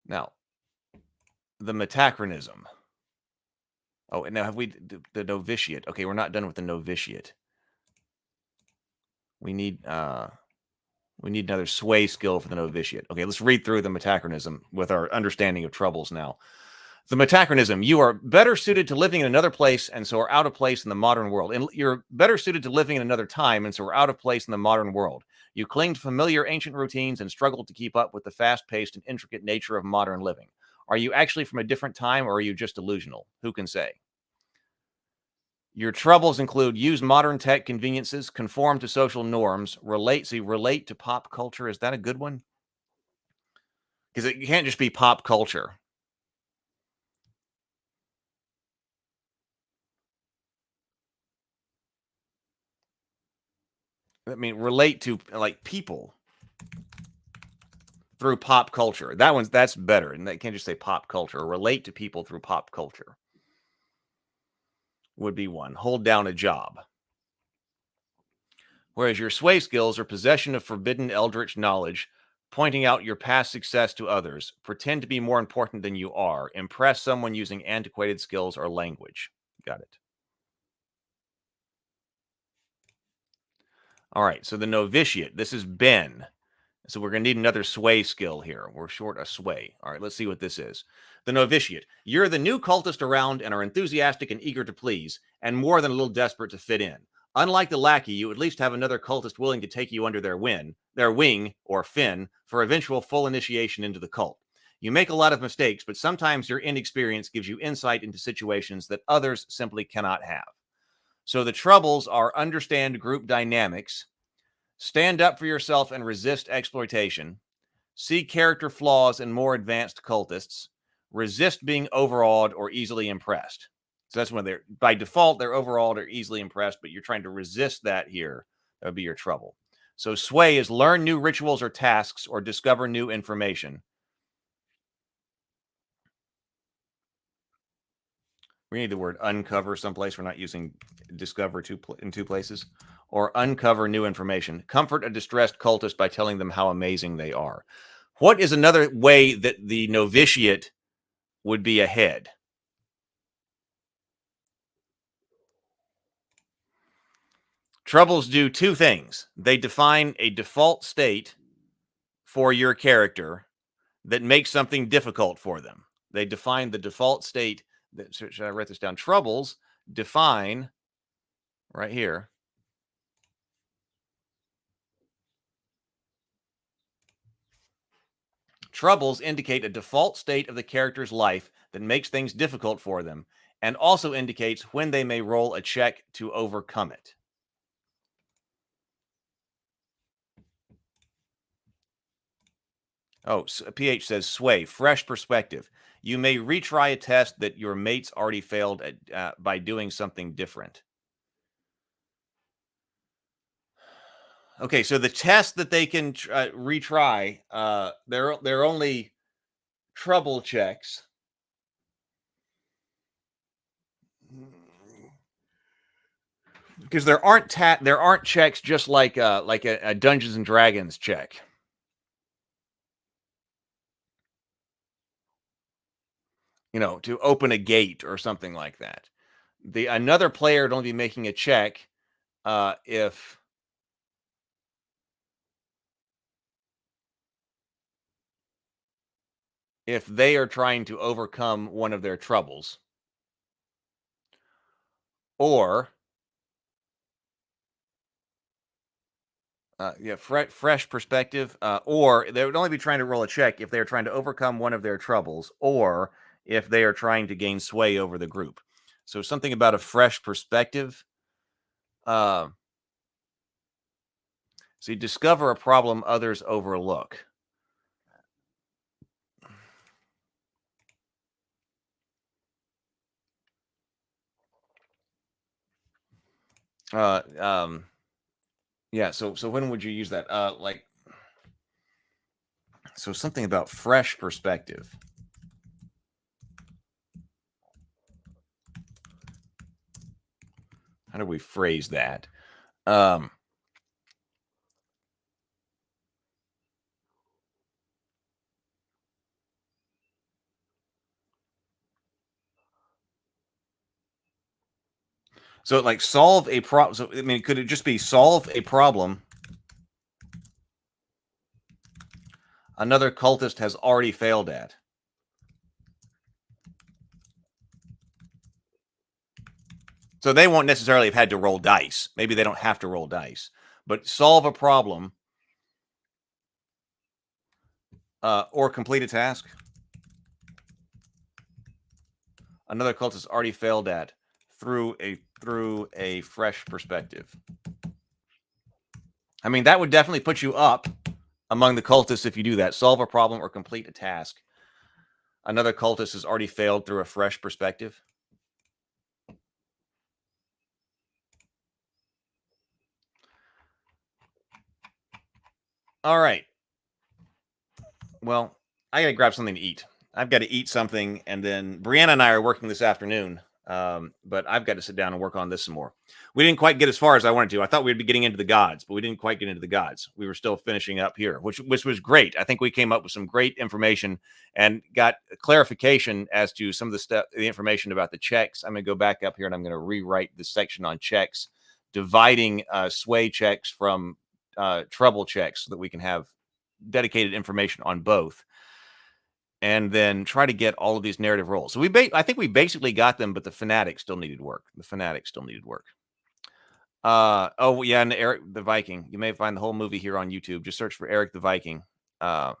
A: Now, the metachronism. Oh, and now have we the novitiate? Okay, we're not done with the novitiate. We need another sway skill for the novitiate. Okay, let's read through the metachronism with our understanding of troubles now. The metachronism. You are better suited to living in another place and so are out of place in the modern world. And you're better suited to living in another time and so are out of place in the modern world. You cling to familiar ancient routines and struggle to keep up with the fast-paced and intricate nature of modern living. Are you actually from a different time or are you just delusional? Who can say? Your troubles include use modern tech conveniences, conform to social norms, relate to pop culture. Is that a good one? Because it can't just be pop culture. I mean, relate to like people through pop culture. That's better. And they can't just say pop culture. Relate to people through pop culture would be one. Hold down a job. Whereas your sway skills are possession of forbidden eldritch knowledge, pointing out your past success to others, pretend to be more important than you are, impress someone using antiquated skills or language. Got it. All right, so the novitiate. This is Ben. So we're going to need another sway skill here. We're short a sway. All right, let's see what this is. The novitiate. You're the new cultist around and are enthusiastic and eager to please, and more than a little desperate to fit in. Unlike the lackey, you at least have another cultist willing to take you under their wing, or fin, for eventual full initiation into the cult. You make a lot of mistakes, but sometimes your inexperience gives you insight into situations that others simply cannot have. So the troubles are understand group dynamics, stand up for yourself and resist exploitation, see character flaws in more advanced cultists, resist being overawed or easily impressed. So that's when they're, by default, they're overawed or easily impressed, but you're trying to resist that here. That would be your trouble. So sway is learn new rituals or tasks or discover new information. We need the word uncover someplace. We're not using discover in two places. Or uncover new information. Comfort a distressed cultist by telling them how amazing they are. What is another way that the novitiate would be ahead? Troubles do two things. They define a default state for your character that makes something difficult for them. They define the default state. Should I write this down? Troubles define, right here, troubles indicate a default state of the character's life that makes things difficult for them and also indicates when they may roll a check to overcome it. Oh, PH says sway, fresh perspective. You may retry a test that your mates already failed at by doing something different. Okay, so the test that they can retry, they're only trouble checks. Because there aren't checks just like a Dungeons and Dragons check. You know, to open a gate or something like that. Another player would only be making a check if they are trying to overcome one of their troubles, or fresh perspective, or they would only be trying to roll a check if they're trying to overcome one of their troubles, or if they are trying to gain sway over the group. So something about a fresh perspective. So you discover a problem others overlook. Yeah. So when would you use that? So something about fresh perspective. How do we phrase that? So like solve a problem. So I mean, could it just be solve a problem another cultist has already failed at? So they won't necessarily have had to roll dice. Maybe they don't have to roll dice, but solve a problem or complete a task another cultist already failed at through a fresh perspective. I mean, that would definitely put you up among the cultists if you do that. Solve a problem or complete a task another cultist has already failed through a fresh perspective. All right. Well, I got to grab something to eat. I've got to eat something, and then Brianna and I are working this afternoon, but I've got to sit down and work on this some more. We didn't quite get as far as I wanted to. I thought we'd be getting into the gods, but we didn't quite get into the gods. We were still finishing up here, which was great. I think we came up with some great information and got clarification as to some of the information about the checks. I'm going to go back up here, and I'm going to rewrite the section on checks, dividing sway checks from trouble checks so that we can have dedicated information on both, and then try to get all of these narrative roles. So I think we basically got them, but the fanatic still needed work. Oh yeah, and Eric the Viking. You may find the whole movie here on YouTube. Just search for Eric the Viking. Well,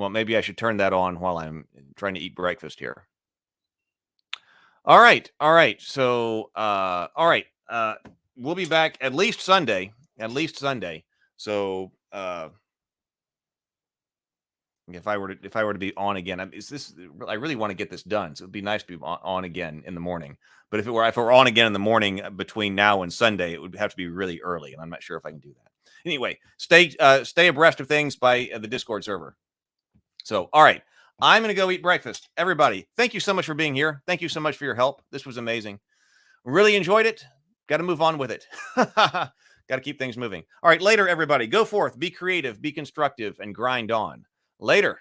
A: Well, maybe I should turn that on while I'm trying to eat breakfast here. All right. All right. So, all right. We'll be back at least Sunday. At least Sunday. So, if I were to be on again, I really want to get this done. So it'd be nice to be on again in the morning. But if it were on again in the morning between now and Sunday, it would have to be really early, and I'm not sure if I can do that. Anyway, stay abreast of things by the Discord server. So, all right, I'm going to go eat breakfast. Everybody, thank you so much for being here. Thank you so much for your help. This was amazing. Really enjoyed it. Got to move on with it. Got to keep things moving. All right, later, everybody. Go forth, be creative, be constructive, and grind on. Later.